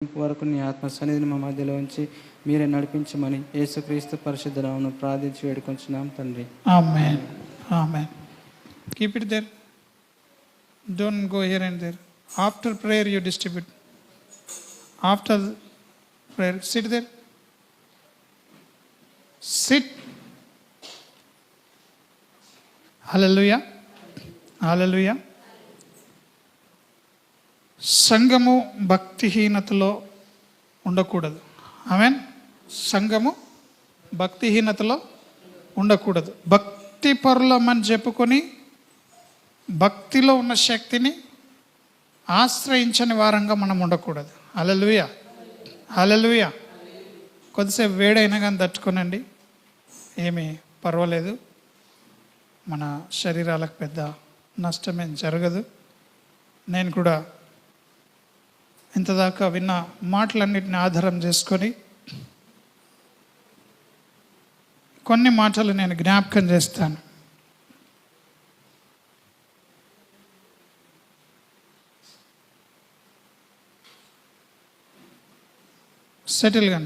వరకు నీ ఆత్మ సన్నిధిని మా మధ్యలో ఉంచి మీరే నడిపించమని యేసుక్రీస్తు పరిశుద్ధ నామమున ప్రార్థించి వేడుకొంచున్నాం తండ్రి. ఆమేన్. ఆమేన్. Keep it there. Don't go here and there. After prayer you distribute. After prayer, sit there. Sit. Hallelujah. Hallelujah. సంఘము భక్తిహీనతలో ఉండకూడదు. ఆమేన్. సంఘము భక్తిహీనతలో ఉండకూడదు. భక్తి పరులమని చెప్పుకొని భక్తిలో ఉన్న శక్తిని ఆశ్రయించని వారంగా మనం ఉండకూడదు. హల్లెలూయా. హల్లెలూయా. కొద్దిసేపు వేడైనా కానీ తట్టుకోనండి, ఏమీ పర్వాలేదు. మన శరీరాలకు పెద్ద నష్టమేం జరగదు. నేను కూడా ఇంతదాకా విన్న మాటలన్నిటిని ఆధారం చేసుకొని కొన్ని మాటలు నేను జ్ఞాపకం చేస్తాను. సెటిల్గా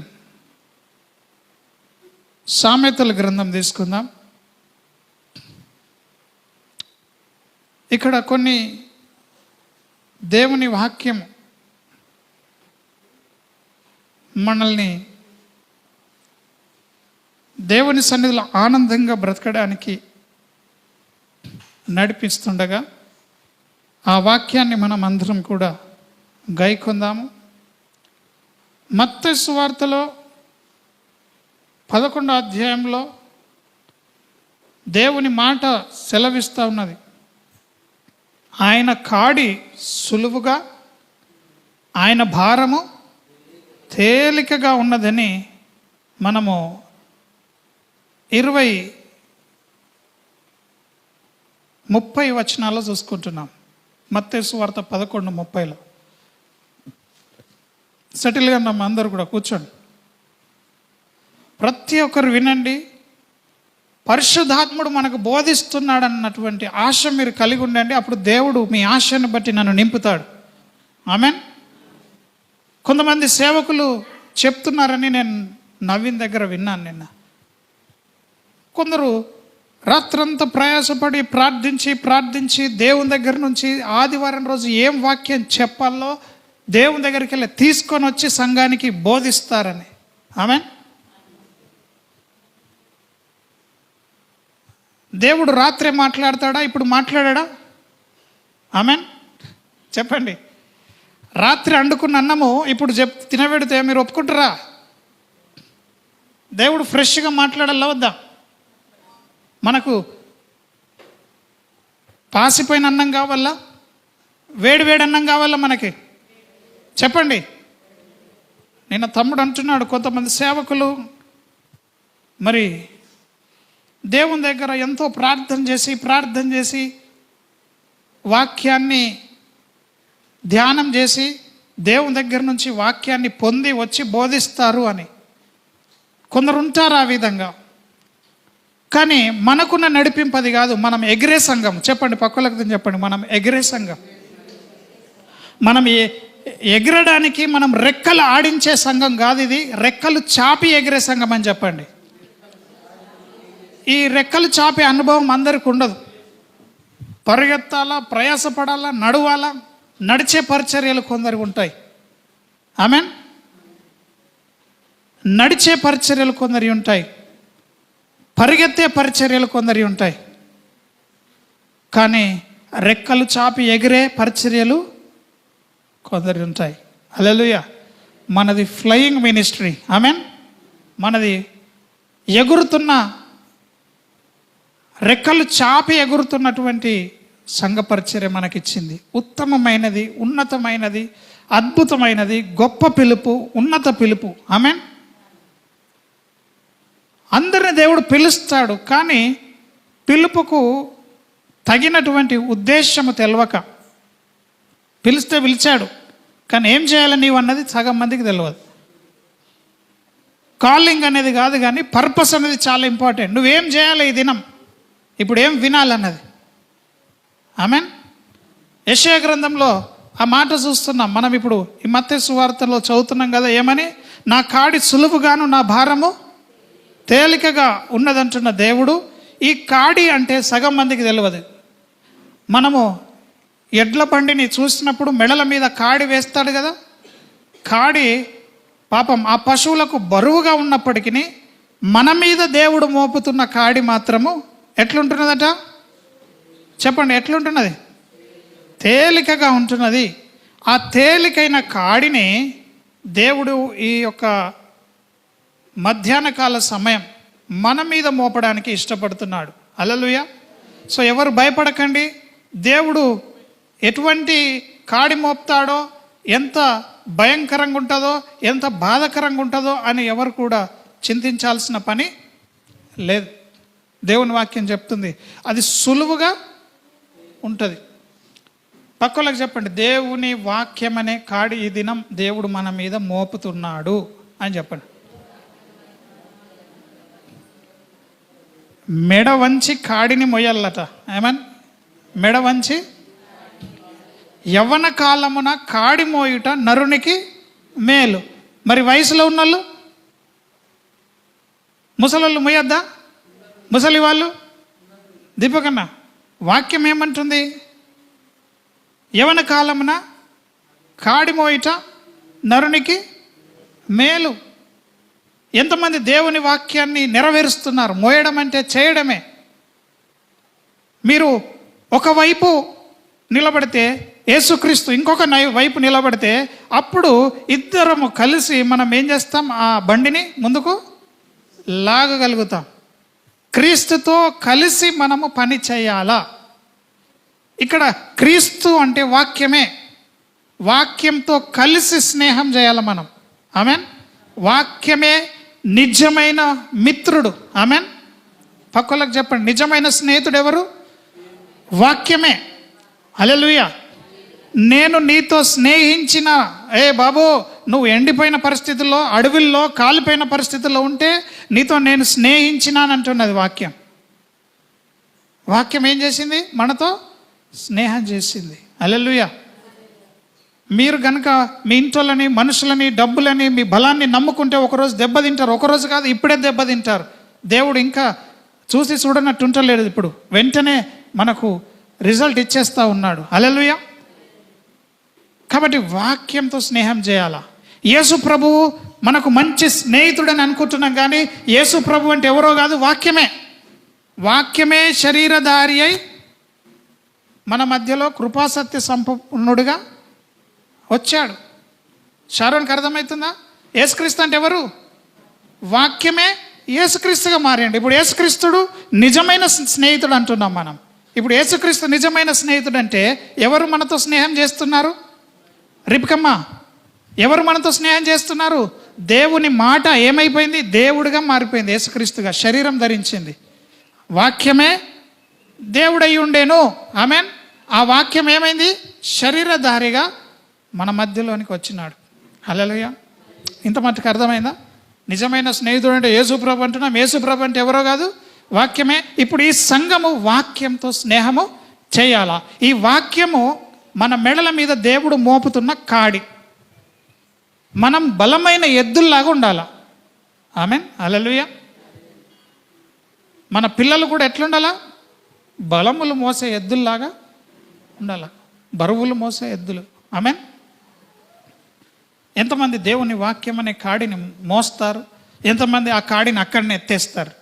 సామెతల గ్రంథం తీసుకుందాం. ఇక్కడ కొన్ని దేవుని వాక్యం మనల్ని దేవుని సన్నిధిలో ఆనందంగా బ్రతకడానికి నడిపిస్తుండగా ఆ వాక్యాన్ని మనం అందరం కూడా గైకొందాము. మత్తయి సువార్తలో 11వ అధ్యాయంలో దేవుని మాట సెలవిస్తూ ఉన్నది. ఆయన కాడి సులువుగా, ఆయన భారము తేలికగా ఉన్నదని మనము 20-30 వచనాల్లో చూసుకుంటున్నాం. మత్తయి సువార్త 11:30. సెటిల్గా నమ్మ అందరూ కూడా కూర్చోండి. ప్రతి ఒక్కరు వినండి. పరిశుద్ధాత్ముడు మనకు బోధిస్తున్నాడు అన్నటువంటి ఆశ మీరు కలిగి ఉండండి. అప్పుడు దేవుడు మీ ఆశను బట్టి నన్ను నింపుతాడు. ఆమేన్. కొంతమంది సేవకులు చెప్తున్నారని నేను నవీన్ దగ్గర విన్నాను నిన్న. కొందరు రాత్రంతా ప్రయాసపడి ప్రార్థించి దేవుని దగ్గర నుంచి ఆదివారం రోజు ఏం వాక్యం చెప్పాలో దేవుని దగ్గరికి వెళ్ళి తీసుకొని వచ్చి సంఘానికి బోధిస్తారని. ఆమేన్. దేవుడు రాత్రే మాట్లాడతాడా? ఇప్పుడు మాట్లాడా? ఆమేన్. చెప్పండి. రాత్రి వండుకున్న అన్నము ఇప్పుడు తినబెడితే మీరు ఒప్పుకుంటారా? దేవుడు ఫ్రెష్గా మాట్లాడాలా వద్దా? మనకు పాసిపోయిన అన్నం కావాలా? వేడి అన్నం కావాలా మనకి? చెప్పండి. నిన్న తమ్ముడు అంటున్నాడు, కొంతమంది సేవకులు మరి దేవుని దగ్గర ఎంతో ప్రార్థన చేసి వాక్యాన్ని ధ్యానం చేసి దేవుని దగ్గర నుంచి వాక్యాన్ని పొంది వచ్చి బోధిస్తారు అని కొందరు ఉంటారు ఆ విధంగా. కానీ మనకున్న నడిపింపది కాదు. మనం ఎగిరే సంఘం. చెప్పండి, పక్కలకు చెప్పండి. మనం ఎగిరే సంఘం. మనం ఎగరడానికి మనం రెక్కలు ఆడించే సంఘం కాదు ఇది. రెక్కలు చాపి ఎగిరే సంఘం అని చెప్పండి. ఈ రెక్కలు చాపే అనుభవం అందరికి ఉండదు. పరిగెత్తాలా, ప్రయాసపడాలా, నడవాలా, నడిచే పరిచర్యలు కొందరికి ఉంటాయి. ఆమేన్. నడిచే పరిచర్యలు కొందరి ఉంటాయి, పరిగెత్తే పరిచర్యలు కొందరి ఉంటాయి. కానీ రెక్కలు చాపి ఎగిరే పరిచర్యలు కొందరి ఉంటాయి. హల్లెలూయా. మనది ఫ్లయింగ్ మినిస్ట్రీ. ఆమేన్. మనది ఎగురుతున్న, రెక్కలు చాపి ఎగురుతున్నటువంటి సంఘ పరిచర్య మనకిచ్చింది. ఉత్తమమైనది, ఉన్నతమైనది, అద్భుతమైనది, గొప్ప పిలుపు, ఉన్నత పిలుపు. ఆమేన్. అందరిని దేవుడు పిలుస్తాడు. కానీ పిలుపుకు తగినటువంటి ఉద్దేశము తెలవక పిలిస్తే పిలిచాడు, కానీ ఏం చేయాలి నీవు అన్నది సగం మందికి తెలియదు. కాలింగ్ అనేది కాదు, కానీ పర్పస్ అనేది చాలా ఇంపార్టెంట్. నువ్వేం చేయాలి ఈ దినం, ఇప్పుడు ఏం వినాలన్నది. ఆమేన్. యెషయా గ్రంథంలో ఆ మాట చూస్తున్నాం మనం. ఇప్పుడు ఈ మత్తయి సువార్తలో చదువుతున్నాం కదా, ఏమని? నా కాడి సులువుగాను నా భారము తేలికగా ఉన్నదంటున్న దేవుడు. ఈ కాడి అంటే సగం మందికి తెలియదు. మనము ఎడ్ల బండిని చూసినప్పుడు మెడల మీద కాడి వేస్తాడు కదా. కాడి పాపం ఆ పశువులకు బరువుగా ఉన్నప్పటికీ మన మీద దేవుడు మోపుతున్న కాడి మాత్రము ఎట్లుంటున్నదట? చెప్పండి, ఎట్లుంటున్నది? తేలికగా ఉంటున్నది. ఆ తేలికైన కాడిని దేవుడు ఈ యొక్క మధ్యాహ్న కాల సమయం మన మీద మోపడానికి ఇష్టపడుతున్నాడు. హల్లెలూయా. సో ఎవరు భయపడకండి. దేవుడు ఎటువంటి కాడి మోపుతాడో, ఎంత భయంకరంగా ఉంటుందో, ఎంత బాధాకరంగా ఉంటుందో అని ఎవరు కూడా చింతించాల్సిన పని లేదు. దేవుని వాక్యం చెప్తుంది అది సులువుగా ఉంటుంది. పక్కలకు చెప్పండి, దేవుని వాక్యం అనే కాడి ఈ దినం దేవుడు మన మీద మోపుతున్నాడు అని చెప్పండి. మెడ వంచి కాడిని మొయ్యాలట. ఏమన్? మెడ వంచి యవ్వన కాలమున కాడి మోయుట నరునికి మేలు. మరి వయసులో ఉన్నోళ్ళు, ముసలోళ్ళు మొయ్యొద్దా? ముసలి వాళ్ళు? దీపకన్న వాక్యం ఏమంటుంది? యవ్వన కాలమున కాడి మోయుట నరునికి మేలు. ఎంతమంది దేవుని వాక్యాన్ని నెరవేరుస్తున్నారు? మోయడం అంటే చేయడమే. మీరు ఒకవైపు నిలబడితే యేసుక్రీస్తు ఇంకొక వైపు నిలబడితే అప్పుడు ఇద్దరము కలిసి మనం ఏం చేస్తాం? ఆ బండిని ముందుకు లాగగలుగుతాం. క్రీస్తుతో కలిసి మనము పని చేయాలా? ఇక్కడ క్రీస్తు అంటే వాక్యమే. వాక్యంతో కలిసి స్నేహం చేయాలి మనం. ఆమెన్. వాక్యమే నిజమైన మిత్రుడు. ఆమెన్. పక్కలకు చెప్పండి, నిజమైన స్నేహితుడు ఎవరు? వాక్యమే. హల్లెలూయా. నేను నీతో స్నేహించిన, ఏ బాబు నువ్వు ఎండిపోయిన పరిస్థితుల్లో, అడవుల్లో కాలిపోయిన పరిస్థితుల్లో ఉంటే నీతో నేను స్నేహించినానంటున్నది వాక్యం. వాక్యం ఏం చేసింది? మనతో స్నేహం చేసింది. హల్లెలూయా. మీరు కనుక మీ ఇంట్లోని మనుషులని, డబ్బులని, మీ బలాన్ని నమ్ముకుంటే ఒకరోజు దెబ్బతింటారు. ఒకరోజు కాదు, ఇప్పుడే దెబ్బతింటారు. దేవుడు ఇంకా చూసి చూడనట్టు ఉంటలేదు. ఇప్పుడు వెంటనే మనకు రిజల్ట్ ఇచ్చేస్తూ ఉన్నాడు. హల్లెలూయా. కాబట్టి వాక్యంతో స్నేహం చేయాలా? యేసు ప్రభువు మనకు మంచి స్నేహితుడని అనుకుంటున్నాం, కానీ యేసు ప్రభు అంటే ఎవరో కాదు, వాక్యమే. వాక్యమే శరీరధారి అయి మన మధ్యలో కృపాసత్య సంపన్నుడుగా వచ్చాడు. షారోన్కి అర్థమవుతుందా? యేసుక్రీస్తు అంటే ఎవరు? వాక్యమే యేసుక్రీస్తుగా మారండి. ఇప్పుడు యేసుక్రీస్తుడు నిజమైన స్నేహితుడు అంటున్నాం మనం. ఇప్పుడు యేసుక్రీస్తు నిజమైన స్నేహితుడు అంటే ఎవరు మనతో స్నేహం చేస్తున్నారు? రిపికమ్మ, ఎవరు మనతో స్నేహం చేస్తున్నారు? దేవుని మాట ఏమైపోయింది? దేవుడిగా మారిపోయింది. యేసుక్రీస్తుగా శరీరం ధరించింది. వాక్యమే దేవుడై ఉండేను. ఆమెన్. ఆ వాక్యం ఏమైంది? శరీరధారిగా మన మధ్యలోనికి వచ్చినాడు. హల్లెలూయా. ఇంత మట్టుకు అర్థమైందా? నిజమైన స్నేహితుడు అంటే యేసుప్రభు అంటున్నాం. యేసుప్రభు అంటే ఎవరో కాదు, వాక్యమే. ఇప్పుడు ఈ సంఘము వాక్యంతో స్నేహము చేయాలా? ఈ వాక్యము మన మెడల మీద దేవుడు మోపుతున్న కాడి. మనం బలమైన ఎద్దుల్లాగా ఉండాలా. ఆమెన్. హల్లెలూయా. మన పిల్లలు కూడా ఎట్లుండాలా? బలములు మోసే ఎద్దుల్లాగా ఉండాలా, బరువులు మోసే ఎద్దులు. ఆమెన్. ఎంతమంది దేవుని వాక్యం అనే కాడిని మోస్తారు? ఎంతమంది ఆ కాడిని అక్కడనే ఎత్తేస్తారు?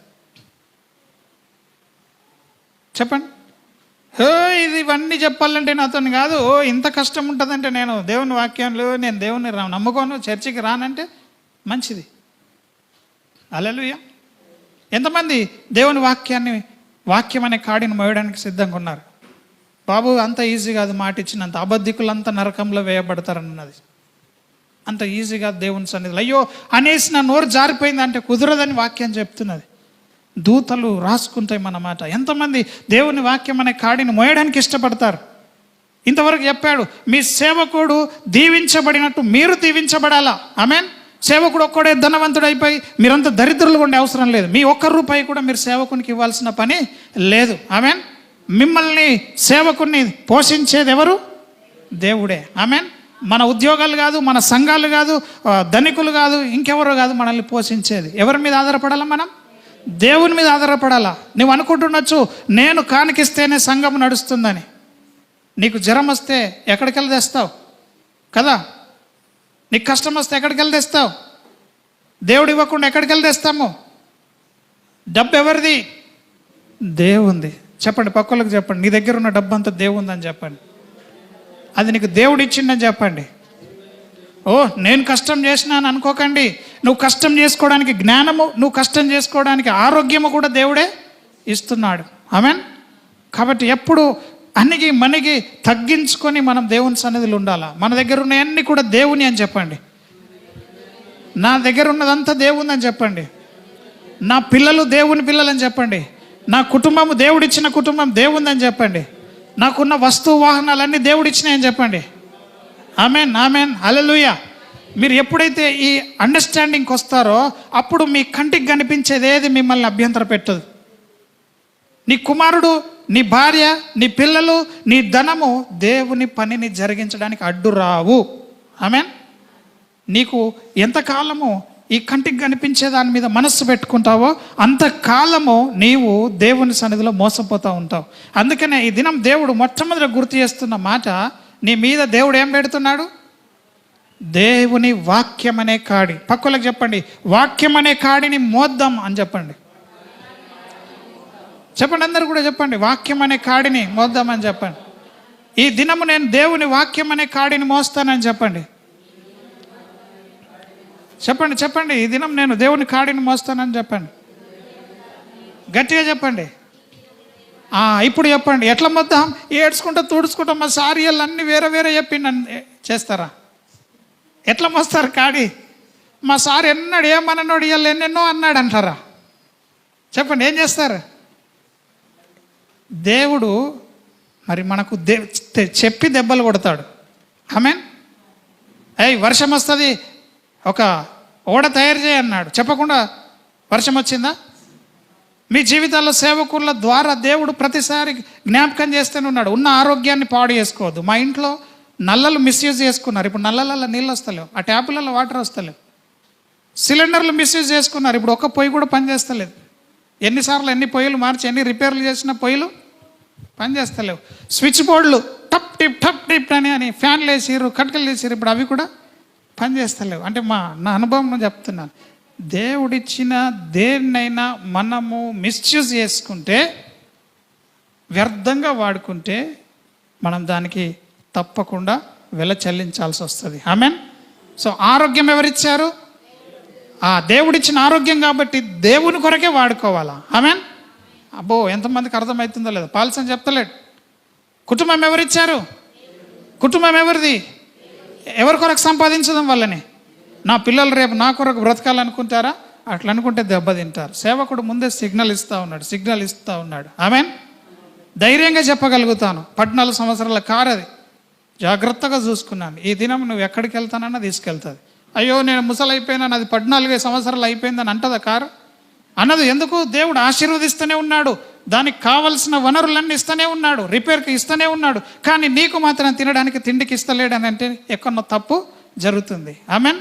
చెప్పండి. ఇది ఇవన్నీ చెప్పాలంటే నాతో కాదు. ఇంత కష్టం ఉంటుందంటే నేను దేవుని వాక్యంలో నేను దేవుని నమ్ముకోను, చర్చికి రానంటే మంచిది. హల్లెలూయా. ఎంతమంది దేవుని వాక్యం అనే కాడిని మోయడానికి సిద్ధంగా ఉన్నారు? బాబు అంత ఈజీ కాదు. మాట ఇచ్చినంత అబద్ధికులంతా నరకంలో వేయబడతారన్నది. అంత ఈజీగా దేవుని సన్నిధిలో అయ్యో అనేసి నా నోరు జారిపోయింది అంటే కుదరదని వాక్యం చెప్తున్నది. దూతలు రాసుకుంటాయి మన మాట. ఎంతమంది దేవుని వాక్యం అనే కాడిని మోయడానికి ఇష్టపడతారు? ఇంతవరకు చెప్పాడు, మీ సేవకుడు దీవించబడినట్టు మీరు దీవించబడాలా. ఆమెన్. సేవకుడు ఒక్కడే ధనవంతుడు అయిపోయి మీరంతా దరిద్రులు ఉండే అవసరం లేదు. మీ ఒక్క రూపాయి కూడా మీరు సేవకునికి ఇవ్వాల్సిన పని లేదు. ఆమెన్. మిమ్మల్ని సేవకుని పోషించేది ఎవరు? దేవుడే. ఆమెన్. మన ఉద్యోగాలు కాదు, మన సంఘాలు కాదు, ధనికులు కాదు, ఇంకెవరో కాదు మనల్ని పోషించేది. ఎవరి మీద ఆధారపడాలా? మనం దేవుని మీద ఆధారపడాలా. నువ్వు అనుకుంటుండొచ్చు నేను కానికిస్తేనే సంఘం నడుస్తుందని. నీకు జ్వరం వస్తే ఎక్కడికి వెళ్ళి తెస్తావు కదా? నీకు కష్టం వస్తే ఎక్కడికి వెళ్ళి తెస్తావు? దేవుడు ఇవ్వకుండా ఎక్కడికి వెళ్ళి తెస్తాము? డబ్బు ఎవరిది? దేవుంది. చెప్పండి, పక్కలకు చెప్పండి, నీ దగ్గర ఉన్న డబ్బు అంతా దేవుందని చెప్పండి. అది నీకు దేవుడు ఇచ్చిందని చెప్పండి. ఓ నేను కష్టం చేసినాను అనుకోకండి. నువ్వు కష్టం చేసుకోవడానికి జ్ఞానము, నువ్వు కష్టం చేసుకోవడానికి ఆరోగ్యము కూడా దేవుడే ఇస్తున్నాడు. ఆమెన్. కాబట్టి ఎప్పుడు అన్నిగి మనకి తగ్గించుకొని మనం దేవుని సన్నిధిలో ఉండాలా. మన దగ్గర ఉన్నవన్నీ కూడా దేవుని అని చెప్పండి. నా దగ్గర ఉన్నదంతా దేవుని అని చెప్పండి. నా పిల్లలు దేవుని పిల్లలని చెప్పండి. నా కుటుంబము దేవుడిచ్చిన కుటుంబం దేవుందని చెప్పండి. నాకున్న వస్తు వాహనాలన్నీ దేవుడిచ్చినాయని చెప్పండి. ఆమెన్, ఆమెన్, హల్లెలూయా. మీరు ఎప్పుడైతే ఈ అండర్స్టాండింగ్కి వస్తారో అప్పుడు మీ కంటికి కనిపించేది ఏది మిమ్మల్ని అభ్యంతర పెట్టదు. నీ కుమారుడు, నీ భార్య, నీ పిల్లలు, నీ ధనము దేవుని పనిని జరిగించడానికి అడ్డు రావు. ఆమెన్. నీకు ఎంతకాలము ఈ కంటికి కనిపించే దాని మీద మనస్సు పెట్టుకుంటావో అంతకాలము నీవు దేవుని సన్నిధిలో మోసపోతూ ఉంటావు. అందుకనే ఈ దినం దేవుడు మొట్టమొదటి గుర్తు చేస్తున్న మాట, నీ మీద దేవుడు ఏం పెడుతున్నాడు? దేవుని వాక్యం అనే కాడి. పక్కలకు చెప్పండి, వాక్యం అనే కాడిని మోద్దాం అని చెప్పండి. చెప్పండి, అందరు కూడా చెప్పండి, వాక్యం అనే కాడిని మోద్దామని చెప్పండి. ఈ దినము నేను దేవుని వాక్యం అనే కాడిని మోస్తానని చెప్పండి. చెప్పండి, చెప్పండి, ఈ దినం నేను దేవుని కాడిని మోస్తానని చెప్పండి. గట్టిగా చెప్పండి. ఇప్పుడు చెప్పండి, ఎట్లా మోద్దాం? ఏడ్చుకుంటా తుడుచుకుంటా మా సారీలు అన్నీ వేరే వేరే చెప్పి నన్ను చేస్తారా? ఎట్లా మోస్తారు కాడి? మా సార్ ఎన్నాడు ఏమన్నాడు, ఇవాళ ఎన్నెన్నో అన్నాడు అంటారా? చెప్పండి, ఏం చేస్తారు? దేవుడు మరి మనకు చెప్పి దెబ్బలు కొడతాడు. ఆమెన్. వర్షం వస్తుంది, ఒక ఓడ తయారు చేయన్నాడు, చెప్పకుండా వర్షం వచ్చిందా? మీ జీవితాల్లో సేవకుల ద్వారా దేవుడు ప్రతిసారి జ్ఞాపకం చేస్తూనే ఉన్నాడు. ఉన్న ఆరోగ్యాన్ని పాడు చేసుకోవద్దు. మా ఇంట్లో నల్లలు మిస్యూజ్ చేసుకున్నారు, ఇప్పుడు నల్లలలో నీళ్ళు వస్తలేవు, ఆ ట్యాపులలో వాటర్ వస్తలేవు. సిలిండర్లు మిస్యూజ్ చేసుకున్నారు, ఇప్పుడు ఒక్క పొయ్యి కూడా పనిచేస్తలేదు. ఎన్నిసార్లు ఎన్ని పొయ్యిలు మార్చి ఎన్ని రిపేర్లు చేసిన పొయ్యిలు పనిచేస్తలేవు. స్విచ్ బోర్డులు టప్ టిప్ అని ఫ్యాన్లు వేసిరు, కట్కలు వేసిరు, ఇప్పుడు అవి కూడా పనిచేస్తలేవు. అంటే నా అనుభవం చెప్తున్నాను. దేవుడిచ్చిన దేన్నైనా మనము మిస్యూజ్ చేసుకుంటే, వ్యర్థంగా వాడుకుంటే మనం దానికి తప్పకుండా వెల చెల్లించాల్సి వస్తుంది. ఆమెన్. సో ఆరోగ్యం ఎవరిచ్చారు? దేవుడిచ్చిన ఆరోగ్యం కాబట్టి దేవుని కొరకే వాడుకోవాలా. ఆమెన్. అబ్బో, ఎంతమందికి అర్థమవుతుందో లేదో పాల్సని చెప్తలేడు. కుటుంబం ఎవరిచ్చారు? కుటుంబం ఎవరిది? ఎవరి కొరకు సంపాదించడం వల్లనే. నా పిల్లలు రేపు నా కొరకు బ్రతకాలనుకుంటారా? అట్లా అనుకుంటే దెబ్బతింటారు. సేవకుడు ముందే సిగ్నల్ ఇస్తూ ఉన్నాడు. ఆమెన్. ధైర్యంగా చెప్పగలుగుతాను, 14 సంవత్సరాల కారు అది, జాగ్రత్తగా చూసుకున్నాను. ఈ దినం నువ్వు ఎక్కడికి వెళ్తానన్నా తీసుకెళ్తుంది. అయ్యో నేను ముసలైపోయినాను, అది 14 సంవత్సరాలు అయిపోయిందని అంటదా కారు? అన్నది. ఎందుకు? దేవుడు ఆశీర్వదిస్తూనే ఉన్నాడు, దానికి కావలసిన వనరులన్నీ ఇస్తూనే ఉన్నాడు, రిపేర్కి ఇస్తూనే ఉన్నాడు. కానీ నీకు మాత్రం తినడానికి తిండికి ఇస్తలేడని అంటే ఎక్కడో తప్పు జరుగుతుంది. ఆమెన్.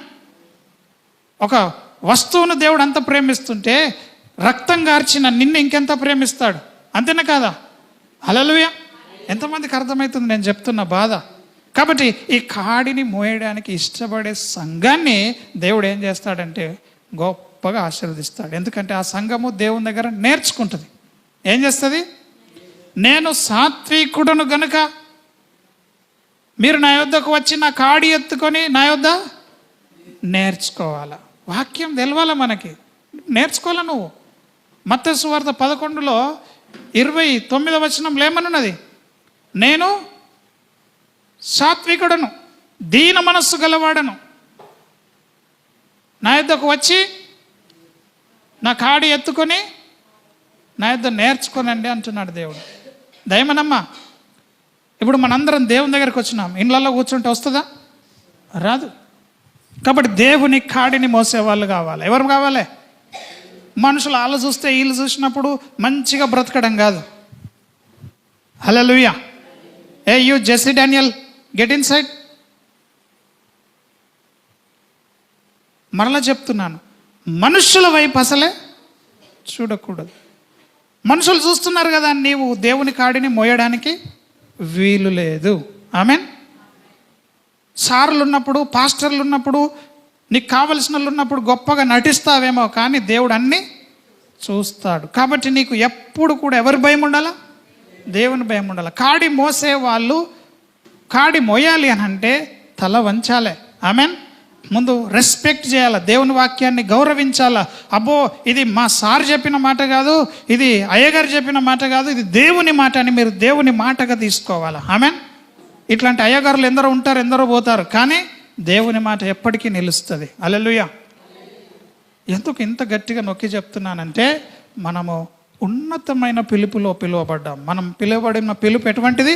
ఒక వస్తువును దేవుడు అంత ప్రేమిస్తుంటే రక్తం గార్చిన నిన్ను ఇంకెంత ప్రేమిస్తాడు, అంతేనా కాదా? హల్లెలూయా. ఎంతమందికి అర్థమవుతుంది నేను చెప్తున్న బాధ? కాబట్టి ఈ కాడిని మోయడానికి ఇష్టపడే సంఘాన్ని దేవుడు ఏం చేస్తాడంటే గొప్పగా ఆశీర్వదిస్తాడు. ఎందుకంటే ఆ సంఘము దేవుని దగ్గర నేర్చుకుంటుంది. ఏం చేస్తుంది? నేను సాత్వికుడును గనుక మీరు నా యొద్దకు వచ్చి నా కాడి ఎత్తుకొని నా యొద్ద నేర్చుకోవాలా. వాక్యం తెలవాలా మనకి, నేర్చుకోవాలా నువ్వు. మత్తయి సువార్త 11లో 29వ వచనంలో ఏమనున్నది? నేను సాత్వికుడను, దీన మనస్సు గలవాడను, నా యొద్దకు వచ్చి నా కాడి ఎత్తుకొని నా యొద్ద నేర్చుకోనండి అంటున్నాడు దేవుడు. దయమనమ్మా, ఇప్పుడు మనందరం దేవుని దగ్గరికి వచ్చినాం, ఇళ్ళల్లో కూర్చుంటే వస్తుందా? రాదు. కాబట్టి దేవుని కాడిని మోసేవాళ్ళు కావాలి. ఎవరు కావాలి? మనుషులు వాళ్ళు చూస్తే వీళ్ళు చూసినప్పుడు మంచిగా బ్రతకడం కాదు. Hallelujah. You Jessie Daniel, get inside. మరలా చెప్తున్నాను, మనుషుల వైపు అసలే చూడకూడదు. మనుషులు చూస్తున్నారు కదా, నీవు దేవుని కాడిని మోయడానికి వీలు లేదు. ఆమెన్. సార్లు ఉన్నప్పుడు, పాస్టర్లు ఉన్నప్పుడు, నీకు కావలసిన వాళ్ళు ఉన్నప్పుడు గొప్పగా నటిస్తావేమో, కానీ దేవుడు అన్నీ చూస్తాడు. కాబట్టి నీకు ఎప్పుడు కూడా ఎవరి భయం ఉండాలా? దేవుని భయం ఉండాలి. కాడి మోసే వాళ్ళు కాడి మోయాలి అని అంటే తల వంచాలి. ఆమెన్. ముందు రెస్పెక్ట్ చేయాలి, దేవుని వాక్యాన్ని గౌరవించాలా. అబ్బో ఇది మా సార్ చెప్పిన మాట కాదు, ఇది అయ్యగారు చెప్పిన మాట కాదు, ఇది దేవుని మాట అని మీరు దేవుని మాటగా తీసుకోవాలా. ఆమెన్. ఇట్లాంటి అయ్యగారులు ఎందరో ఉంటారు, ఎందరో పోతారు, కానీ దేవుని మాట ఎప్పటికీ నిలుస్తుంది. హల్లెలూయా. ఎందుకు ఇంత గట్టిగా నొక్కి చెప్తున్నానంటే, మనము ఉన్నతమైన పిలుపులో పిలువబడ్డాం. మనం పిలువబడిన పిలుపు ఎటువంటిది?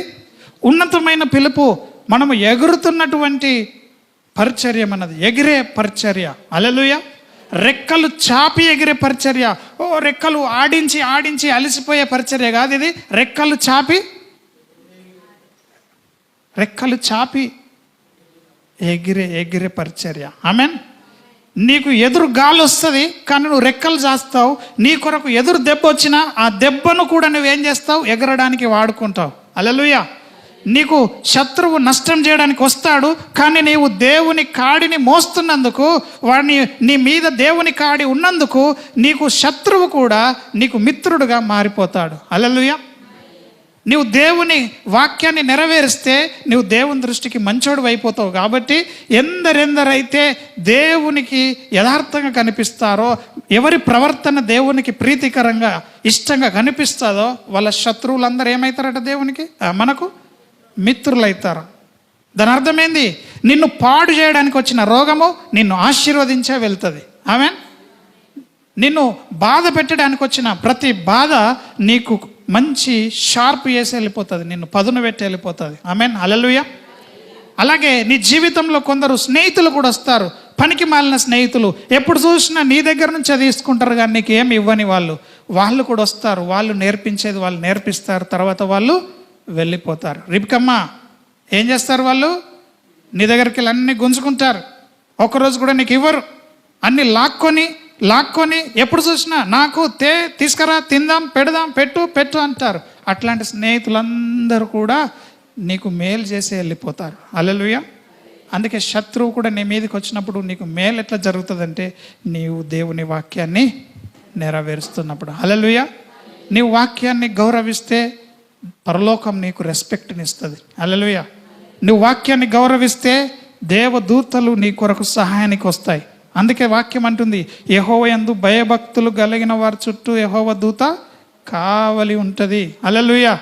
ఉన్నతమైన పిలుపు. మనము ఎగురుతున్నటువంటి పరిచర్య అన్నది ఎగిరే పరిచర్య. హల్లెలూయా. రెక్కలు చాపి ఎగిరే పరిచర్య. ఓ రెక్కలు ఆడించి ఆడించి అలసిపోయే పరిచర్య కాదు ఇది. రెక్కలు చాపి ఎగిరే పరిచర్య. ఆమెన్. నీకు ఎదురు గాలి వస్తుంది, కానీ నువ్వు రెక్కలు చేస్తావు. నీ కొరకు ఎదురు దెబ్బ వచ్చినా ఆ దెబ్బను కూడా నువ్వేం చేస్తావు? ఎగరడానికి వాడుకుంటావు. హల్లెలూయా. నీకు శత్రువు నష్టం చేయడానికి వస్తాడు, కానీ నీవు దేవుని కాడిని మోస్తున్నందుకు, వాడిని నీ మీద దేవుని కాడి ఉన్నందుకు నీకు శత్రువు కూడా నీకు మిత్రుడుగా మారిపోతాడు. హల్లెలూయా. నీవు దేవుని వాక్యాన్ని నెరవేరిస్తే నీవు దేవుని దృష్టికి మంచోడు అయిపోతావు. కాబట్టి ఎందరెందరైతే దేవునికి యథార్థంగా కనిపిస్తారో, ఎవరి ప్రవర్తన దేవునికి ప్రీతికరంగా ఇష్టంగా కనిపిస్తుందో, వాళ్ళ శత్రువులందరూ ఏమవుతారట? దేవునికి మనకు మిత్రులైతారు. దాని అర్థమైంది, నిన్ను పాడు చేయడానికి వచ్చిన రోగము నిన్ను ఆశీర్వదించే వెళ్తుంది. ఆమెన్. నిన్ను బాధ పెట్టడానికి వచ్చిన ప్రతి బాధ నీకు మంచి షార్ప్ చేసి వెళ్ళిపోతుంది, నిన్ను పదును పెట్టి వెళ్ళిపోతుంది. ఆమెన్. హల్లెలూయా. అలాగే నీ జీవితంలో కొందరు స్నేహితులు కూడా వస్తారు, పనికి మాలిన స్నేహితులు. ఎప్పుడు చూసినా నీ దగ్గర నుంచే తీసుకుంటారు, కానీ నీకు ఏమి ఇవ్వని వాళ్ళు కూడా వస్తారు. వాళ్ళు నేర్పించేది వాళ్ళు నేర్పిస్తారు, తర్వాత వాళ్ళు వెళ్ళిపోతారు. రిబ్కమ్మ ఏం చేస్తారు? వాళ్ళు నీ దగ్గరికి వెళ్ళి అన్నీ గుంజుకుంటారు, ఒకరోజు కూడా నీకు ఇవ్వరు. అన్నీ లాక్కొని ఎప్పుడు చూసినా నాకు తీసుకురా, తిందాం, పెడదాం, పెట్టు అంటారు. అట్లాంటి స్నేహితులందరూ కూడా నీకు మేలు చేసి వెళ్ళిపోతారు. హల్లెలూయా. అందుకే శత్రువు కూడా నీ మీదకి వచ్చినప్పుడు నీకు మేలు ఎట్లా జరుగుతుందంటే, నీవు దేవుని వాక్యాన్ని నెరవేరుస్తున్నప్పుడు. హల్లెలూయా. నీవు వాక్యాన్ని గౌరవిస్తే పరలోకం నీకు రెస్పెక్ట్ని ఇస్తుంది. హల్లెలూయా. నువ్వు వాక్యాన్ని గౌరవిస్తే దేవదూతలు నీ కొరకు సహాయానికి వస్తాయి. అందుకే వాక్యం అంటుంది, యెహోవా యందు భయభక్తులు కలిగిన వారి చుట్టూ యెహోవా దూత కావలి ఉంటుంది. హల్లెలూయా.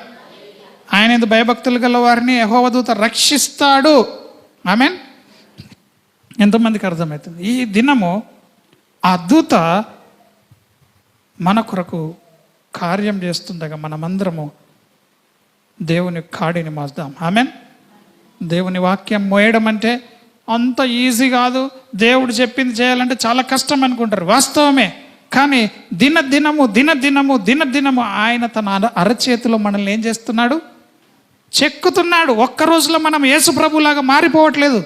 ఆయన యందు భయభక్తులు గల వారిని యెహోవా దూత రక్షిస్తాడు. ఆమెన్. ఎంతమందికి అర్థమవుతుంది? ఈ దినము ఆ దూత మన కొరకు కార్యం చేస్తుండగా మనమందరము దేవుని కాడిని మోద్దాం. ఆమెన్. దేవుని వాక్యం మోయడం అంటే అంత ఈజీ కాదు. దేవుడు చెప్పింది చేయాలంటే చాలా కష్టం అనుకుంటారు, వాస్తవమే. కానీ దినదినము ఆయన తన అరచేతిలో మనల్ని ఏం చేస్తున్నాడు? చెక్కుతున్నాడు. ఒక్క రోజులో మనం యేసు ప్రభులాగా మారిపోవట్లేదు.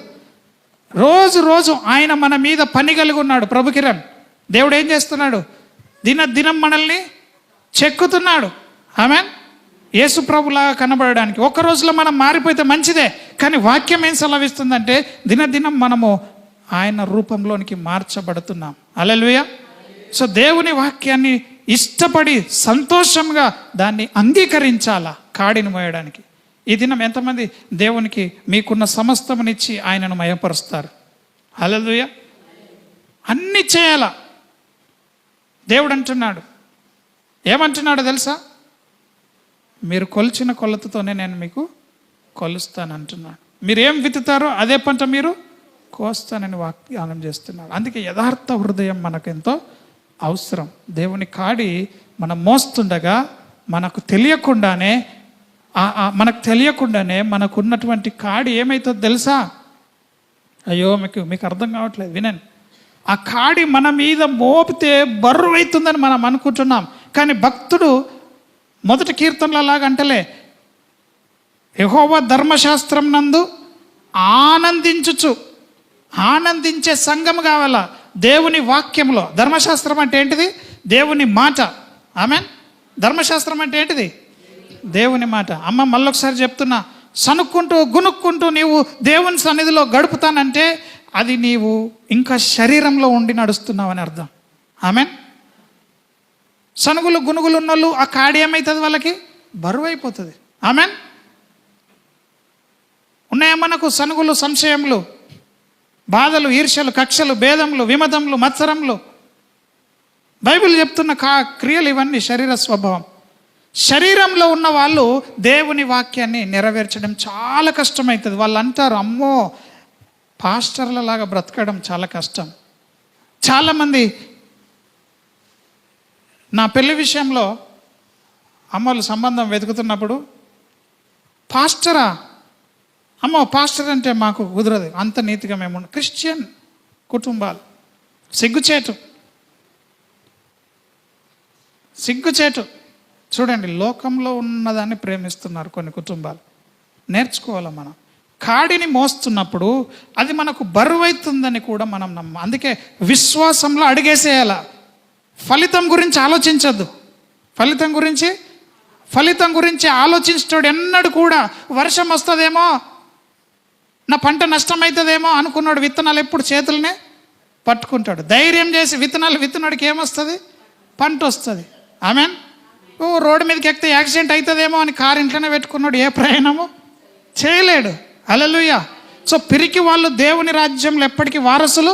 రోజు ఆయన మన మీద పని కలిగి ఉన్నాడు. ప్రభు కిరణ్ దేవుడు ఏం చేస్తున్నాడు? దినం మనల్ని చెక్కుతున్నాడు. ఆమెన్. యేసు ప్రభులాగా కనబడడానికి ఒక్క రోజులో మనం మారిపోతే మంచిదే, కానీ వాక్యం ఏం సెలవిస్తుందంటే దినదినం మనము ఆయన రూపంలోనికి మార్చబడుతున్నాం. హల్లెలూయా. సో దేవుని వాక్యాన్ని ఇష్టపడి సంతోషంగా దాన్ని అంగీకరించాలా కాడిని మోయడానికి. ఈ దినం ఎంతమంది దేవునికి మీకున్న సమస్తమునిచ్చి ఆయనను మయపరుస్తారు? హల్లెలూయా. అన్నీ చేయాలా. దేవుడు అంటున్నాడు, ఏమంటున్నాడో తెలుసా? మీరు కొలిచిన కొలతతోనే నేను మీకు కొలుస్తాను అంటున్నాడు. మీరు ఏం విత్తుతారో అదే పంట మీరు కోస్తానని వాగ్దానం చేస్తున్నాడు. అందుకే యథార్థ హృదయం మనకెంతో అవసరం. దేవుని కాడి మనం మోస్తుండగా మనకు తెలియకుండానే మనకున్నటువంటి కాడి ఏమవుతుందో తెలుసా? అయ్యో మీకు అర్థం కావట్లేదు, వినండి. ఆ కాడి మన మీద మోపితే బరువు అవుతుందని మనం అనుకుంటున్నాం, కానీ భక్తుడు మొదటి కీర్తనలో అలాగంటలే, యెహోవా ధర్మశాస్త్రం నందు ఆనందించుచు, ఆనందించే సంఘం కావాలా దేవుని వాక్యంలో. ధర్మశాస్త్రం అంటే ఏంటిది? దేవుని మాట. ఆమెన్. ధర్మశాస్త్రం అంటే ఏంటిది? దేవుని మాట. అమ్మ మళ్ళొకసారి చెప్తున్నా, సనుక్కుంటూ గునుక్కుంటూ నీవు దేవుని సన్నిధిలో గడుపుతానంటే అది నీవు ఇంకా శరీరంలో ఉండి నడుస్తున్నావని అర్థం. ఆమెన్. సనుగులు గునుగులు ఉన్నోళ్ళు ఆ కాడి ఏమవుతుంది? వాళ్ళకి బరువు అయిపోతుంది. ఆమెన్. ఉన్నాయా మనకు సనుగులు, సంశయములు, బాధలు, ఈర్ష్యలు, కక్షలు, భేదములు, విమతములు, మత్సరములు? బైబిల్ చెప్తున్న క్రియలు ఇవన్నీ శరీర స్వభావం. శరీరంలో ఉన్న వాళ్ళు దేవుని వాక్యాన్ని నెరవేర్చడం చాలా కష్టమవుతుంది. వాళ్ళు అంటారు, అమ్మో పాస్టర్లలాగా బ్రతకడం చాలా కష్టం. చాలామంది నా పెళ్లి విషయంలో అమ్మలు సంబంధం వెతుకుతున్నప్పుడు, పాస్టరా? అమ్మో పాస్టర్ అంటే మాకు కుదరదు, అంత నీతిగా మేము క్రిస్టియన్ కుటుంబాలు. సిగ్గుచేటు, సిగ్గుచేటు. చూడండి, లోకంలో ఉన్నదాన్ని ప్రేమిస్తున్నారు కొన్ని కుటుంబాలు. నేర్చుకోవాలి మనం. కాడిని మోస్తున్నప్పుడు అది మనకు బరువైతుందని కూడా మనం అందుకే విశ్వాసంలో అడిగేసేయాల. ఫలితం గురించి ఆలోచించద్దు. ఫలితం గురించి ఆలోచించాడు ఎన్నడూ కూడా వర్షం వస్తుందేమో, నా పంట నష్టమవుతుందేమో అనుకున్నాడు విత్తనాలు ఎప్పుడు చేతులనే పట్టుకుంటాడు. ధైర్యం చేసి విత్తనాడికి ఏమొస్తుంది? పంట వస్తుంది. ఆమెన్. రోడ్డు మీదకి ఎక్కితే యాక్సిడెంట్ అవుతుందేమో అని కారు ఇంట్లోనే పెట్టుకున్నాడు, ఏ ప్రయాణము చేయలేడు. హల్లెలూయా. సో పిరికి వాళ్ళు దేవుని రాజ్యంలో ఎప్పటికీ వారసులు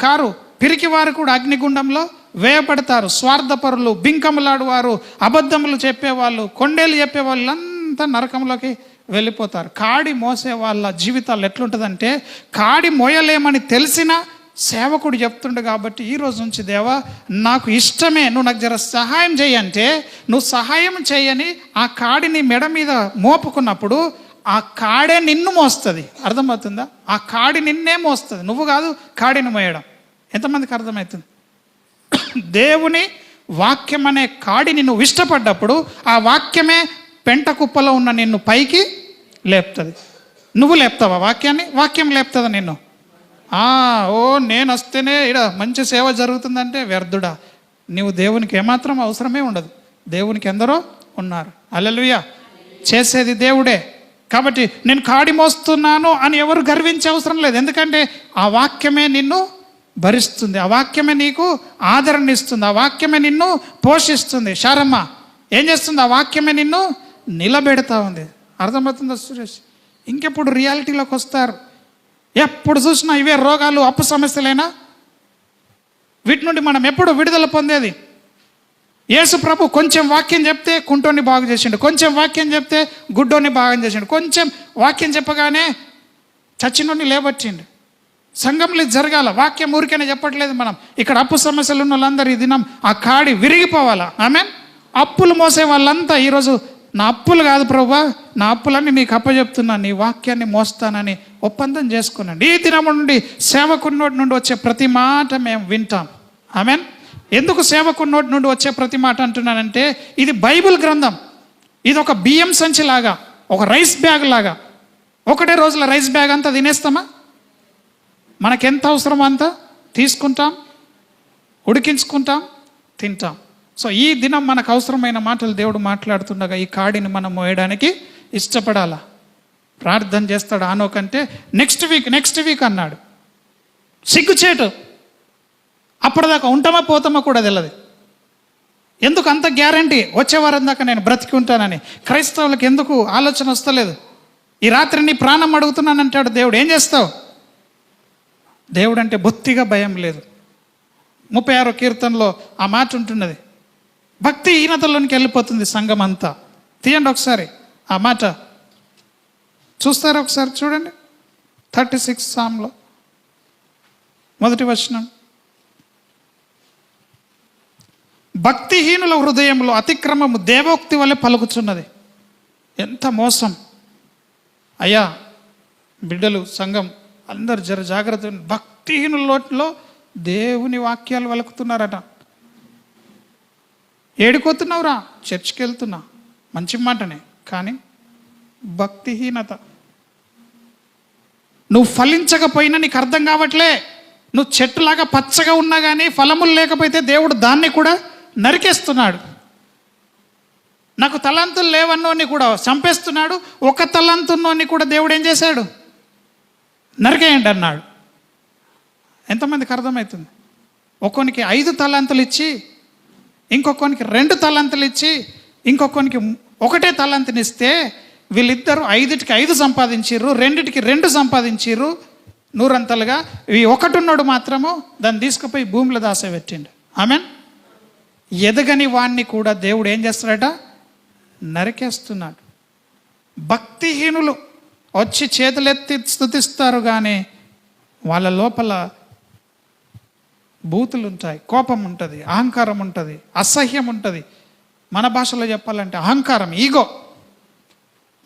కారు. పిరికి వారు కూడా అగ్నిగుండంలో వేయబడతారు. స్వార్థపరులు, బింకములాడువారు, అబద్ధములు చెప్పేవాళ్ళు, కొండేలు చెప్పేవాళ్ళు అంతా నరకంలోకి వెళ్ళిపోతారు. కాడి మోసే వాళ్ళ జీవితాలు ఎట్లుంటుందంటే, కాడి మోయలేమని తెలిసిన సేవకుడు చెప్తుండే కాబట్టి ఈ రోజు నుంచి దేవా నాకు ఇష్టమే, నువ్వు నాకు జర సహాయం చేయి అంటే, నువ్వు సహాయం చేయని ఆ కాడిని మెడ మీద మోపుకున్నప్పుడు ఆ కాడే నిన్ను మోస్తుంది. అర్థమవుతుందా? ఆ కాడి నిన్నే మోస్తుంది, నువ్వు కాదు కాడిని మోయడం. ఎంతమందికి అర్థమవుతుంది? దేవుని వాక్యం అనే కాడిని నువ్వు ఇష్టపడ్డప్పుడు ఆ వాక్యమే పెంట కుప్పలో ఉన్న నిన్ను పైకి లేపుతుంది. నువ్వు లేపుతావా వాక్యాన్ని? వాక్యం లేపుతుందా నిన్ను? నేను వస్తేనే ఇక్కడ మంచి సేవ జరుగుతుందంటే వ్యర్థుడా. నువ్వు దేవునికి ఏమాత్రం అవసరమే ఉండదు. దేవునికి ఎందరో ఉన్నారు. హల్లెలూయా. చేసేది దేవుడే. కాబట్టి నేను కాడి మోస్తున్నాను అని ఎవరు గర్వించే అవసరం లేదు. ఎందుకంటే ఆ వాక్యమే నిన్ను భరిస్తుంది. ఆ వాక్యమే నీకు ఆదరణ ఇస్తుంది. ఆ వాక్యమే నిన్ను పోషిస్తుంది. శారమ్మ ఏం చేస్తుంది? ఆ వాక్యమే నిన్ను నిలబెడతా ఉంది. అర్థమవుతుందా సురేష్? ఇంకెప్పుడు రియాలిటీలోకి వస్తారు. ఎప్పుడు చూసినా ఇవే రోగాలు, అప్పు సమస్యలైనా వీటి నుండి మనం ఎప్పుడు విడుదల పొందేది? యేసు ప్రభు కొంచెం వాక్యం చెప్తే కుంటోని బాగు చేసిండు, కొంచెం వాక్యం చెప్తే గుడ్డోని బాగు చేసిండు, కొంచెం వాక్యం చెప్పగానే చచ్చినోని లేవచ్చిండు. సంఘంలో జరగాల. వాక్యం ఊరికనే చెప్పట్లేదు మనం. ఇక్కడ అప్పు సమస్యలు ఉన్న వాళ్ళందరూ ఈ దినం ఆ కాడి విరిగిపోవాలా. ఆమెన్. అప్పులు మోసే వాళ్ళంతా ఈరోజు నా అప్పులు కాదు ప్రభువా, నా అప్పులన్నీ నీకు అప్పచెప్తున్నా, నీ వాక్యాన్ని మోస్తానని ఒప్పందం చేసుకున్నాండి. ఈ దినం నుండి సేవకుడి నోటి నుండి వచ్చే ప్రతి మాట మేము వింటాం. ఆమెన్. ఎందుకు సేవకుడి నోటి నుండి వచ్చే ప్రతి మాట అంటున్నానంటే, ఇది బైబిల్ గ్రంథం. ఇది ఒక బియ్యం సంచి లాగా, ఒక రైస్ బ్యాగ్ లాగా. ఒకటే రోజుల రైస్ బ్యాగ్ అంతా తినేస్తామా? మనకెంత అవసరమో అంత తీసుకుంటాం, ఉడికించుకుంటాం, తింటాం. సో ఈ దినం మనకు అవసరమైన మాటలు దేవుడు మాట్లాడుతుండగా ఈ కాడిని మనం మోయడానికి ఇష్టపడాలా. ప్రార్థన చేస్తాడు ఆనోకంటే నెక్స్ట్ వీక్ అన్నాడు. సిగ్గుచేటు. అప్పటిదాకా ఉంటామా పోతామా కూడా తెలియదు. ఎందుకు అంత గ్యారంటీ వచ్చే వారం దాకా నేను బ్రతికి ఉంటానని క్రైస్తవులకు ఎందుకు ఆలోచన వస్తలేదు? ఈ రాత్రి నీ ప్రాణం అడుగుతున్నానంటాడు దేవుడు. ఏం చేస్తావు? దేవుడు అంటే బొత్తిగా భయం లేదు. 36వ కీర్తనలో ఆ మాట ఉంటున్నది. భక్తి హీనతలోనికి వెళ్ళిపోతుంది సంఘం అంతా. తీయండి ఒకసారి ఆ మాట, చూస్తారా? ఒకసారి చూడండి. 36 సామ్లో 1వ వచనం. భక్తిహీనుల హృదయంలో అతిక్రమము దేవోక్తి వలె పలుకుచున్నది. ఎంత మోసం అయ్యా! బిడ్డలు, సంఘం అందరు జర జాగ్రత్త. భక్తిహీనుల నోట్లో దేవుని వాక్యాలు వలుకుతున్నారట. ఏడుకోతున్నావురా? చర్చికి వెళ్తున్నా, మంచి మాటనే, కానీ భక్తిహీనత. నువ్వు ఫలించకపోయినా నీకు అర్థం కావట్లే. నువ్వు చెట్టులాగా పచ్చగా ఉన్నా కానీ ఫలములు లేకపోతే దేవుడు దాన్ని కూడా నరికేస్తున్నాడు. నాకు తలాంతులు లేవన్నోని కూడా చంపేస్తున్నాడు. ఒక తలాంతున్నోని కూడా దేవుడు ఏం చేశాడు? నరికేయండి అన్నాడు. ఎంతమందికి అర్థమవుతుంది? ఒక్కొనికి 5 తలాంతులు ఇచ్చి, ఇంకొకనికి 2 తలాంతులు ఇచ్చి, ఇంకొకనికి 1 తలాంతునిస్తే వీళ్ళిద్దరూ 5కి 5 సంపాదించిర్రు, 2కి 2 సంపాదించిర్రు 100 ఈ ఒకటి ఉన్నాడు మాత్రము దాన్ని తీసుకుపోయి భూమిలో దాసపెట్టిండు. ఆమెన్. ఎదగని వాణ్ణి కూడా దేవుడు ఏం చేస్తాడట? నరికేస్తున్నాడు. భక్తిహీనులు వచ్చి చేతులెత్తి స్తుతిస్తారు కానీ వాళ్ళ లోపల బూతులు ఉంటాయి, కోపం ఉంటుంది, అహంకారం ఉంటుంది, అసహ్యం ఉంటుంది. మన భాషలో చెప్పాలంటే అహంకారం, ఈగో,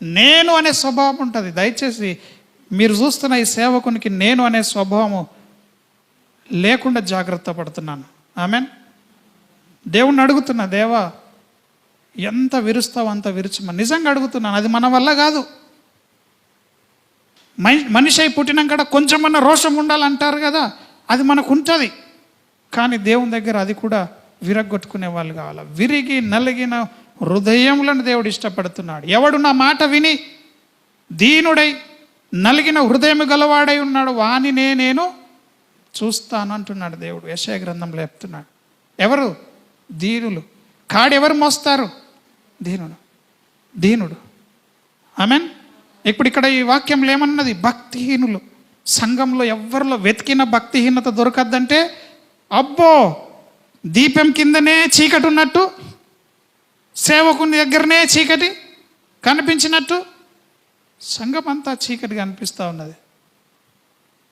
నేను అనే స్వభావం ఉంటుంది. దయచేసి మీరు చూస్తున్న ఈ సేవకునికి నేను అనే స్వభావము లేకుండా జాగ్రత్త పడుతున్నాను. ఆమెన్. దేవుణ్ణి అడుగుతున్నా, దేవా ఎంత విరుస్తావు అంత విరుచుమని నిజంగా అడుగుతున్నాను. అది మన వల్ల కాదు. మనిషి అయి పుట్టినాక కొంచెమన్నా రోషం ఉండాలంటారు కదా, అది మనకు ఉంటుంది. కానీ దేవుని దగ్గర అది కూడా విరగొట్టుకునే వాళ్ళు కావాలి. విరిగి నలిగిన హృదయములను దేవుడు ఇష్టపడుతున్నాడు. ఎవడు నా మాట విని దీనుడై నలిగిన హృదయం గలవాడై ఉన్నాడు వానినే నేను చూస్తాను అంటున్నాడు దేవుడు. యెషయా గ్రంథంలో చెప్తున్నాడు. ఎవరు? దీనులు. కాడెవరు మోస్తారు? దీనుడు. ఆమెన్. ఇప్పుడు ఇక్కడ ఈ వాక్యంలో ఏమన్నది? భక్తిహీనులు. సంఘంలో ఎవరిలో వెతికిన భక్తిహీనత దొరకద్దంటే, అబ్బో దీపం కిందనే చీకటి ఉన్నట్టు, సేవకుని దగ్గరనే చీకటి కనిపించినట్టు సంఘం అంతా చీకటి కనిపిస్తూ ఉన్నది.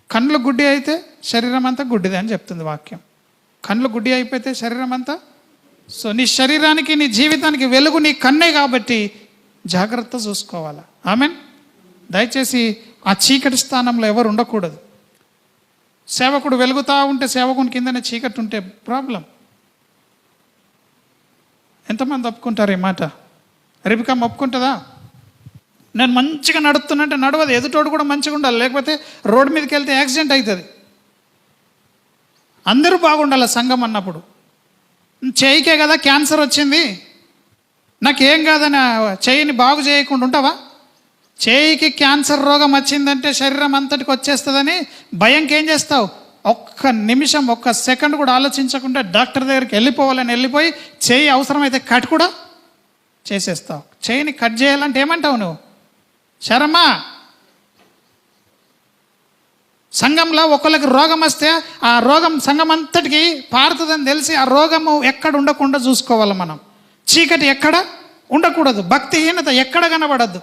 కళ్ళు గుడ్డి అయితే శరీరం అంతా గుడ్డిదే అని చెప్తుంది వాక్యం. కళ్ళు గుడ్డి అయిపోతే శరీరం అంతా. సో నీ శరీరానికి నీ జీవితానికి వెలుగు నీ కన్నే కాబట్టి జాగ్రత్త చూసుకోవాలా. ఆమెన్. దయచేసి ఆ చీకటి స్థానంలో ఎవరు ఉండకూడదు. సేవకుడు వెలుగుతూ ఉంటే సేవకుని కిందనే చీకటి ఉంటే ప్రాబ్లం. ఎంతమంది ఒప్పుకుంటారు ఈ మాట? రిబికమ్మ ఒప్పుకుంటుందా? నేను మంచిగా నడుస్తున్నట్టే నడవదు, ఎదుటోడు కూడా మంచిగా ఉండాలి, లేకపోతే రోడ్డు మీదకి వెళ్తే యాక్సిడెంట్ అవుతుంది. అందరూ బాగుండాలి సంఘం అన్నప్పుడు. చేయికే కదా క్యాన్సర్ వచ్చింది, నాకేం కాదని చేయిని బాగు చేయకుండా ఉంటావా? చేయికి క్యాన్సర్ రోగం వచ్చిందంటే శరీరం అంతటికి వచ్చేస్తుందని భయంకి ఏం చేస్తావు? ఒక్క నిమిషం, ఒక్క సెకండ్ కూడా ఆలోచించకుండా డాక్టర్ దగ్గరికి వెళ్ళిపోవాలని వెళ్ళిపోయి చేయి అవసరమైతే కట్ కూడా చేసేస్తావు. చేయిని కట్ చేయాలంటే ఏమంటావు నువ్వు? శరమా. సంఘంలో ఒకళ్ళకి రోగం వస్తే ఆ రోగం సంఘం అంతటికి పారుతుందని తెలిసి ఆ రోగము ఎక్కడ ఉండకుండా చూసుకోవాలి మనం. చీకటి ఎక్కడ ఉండకూడదు, భక్తిహీనత ఎక్కడ కనబడద్దు.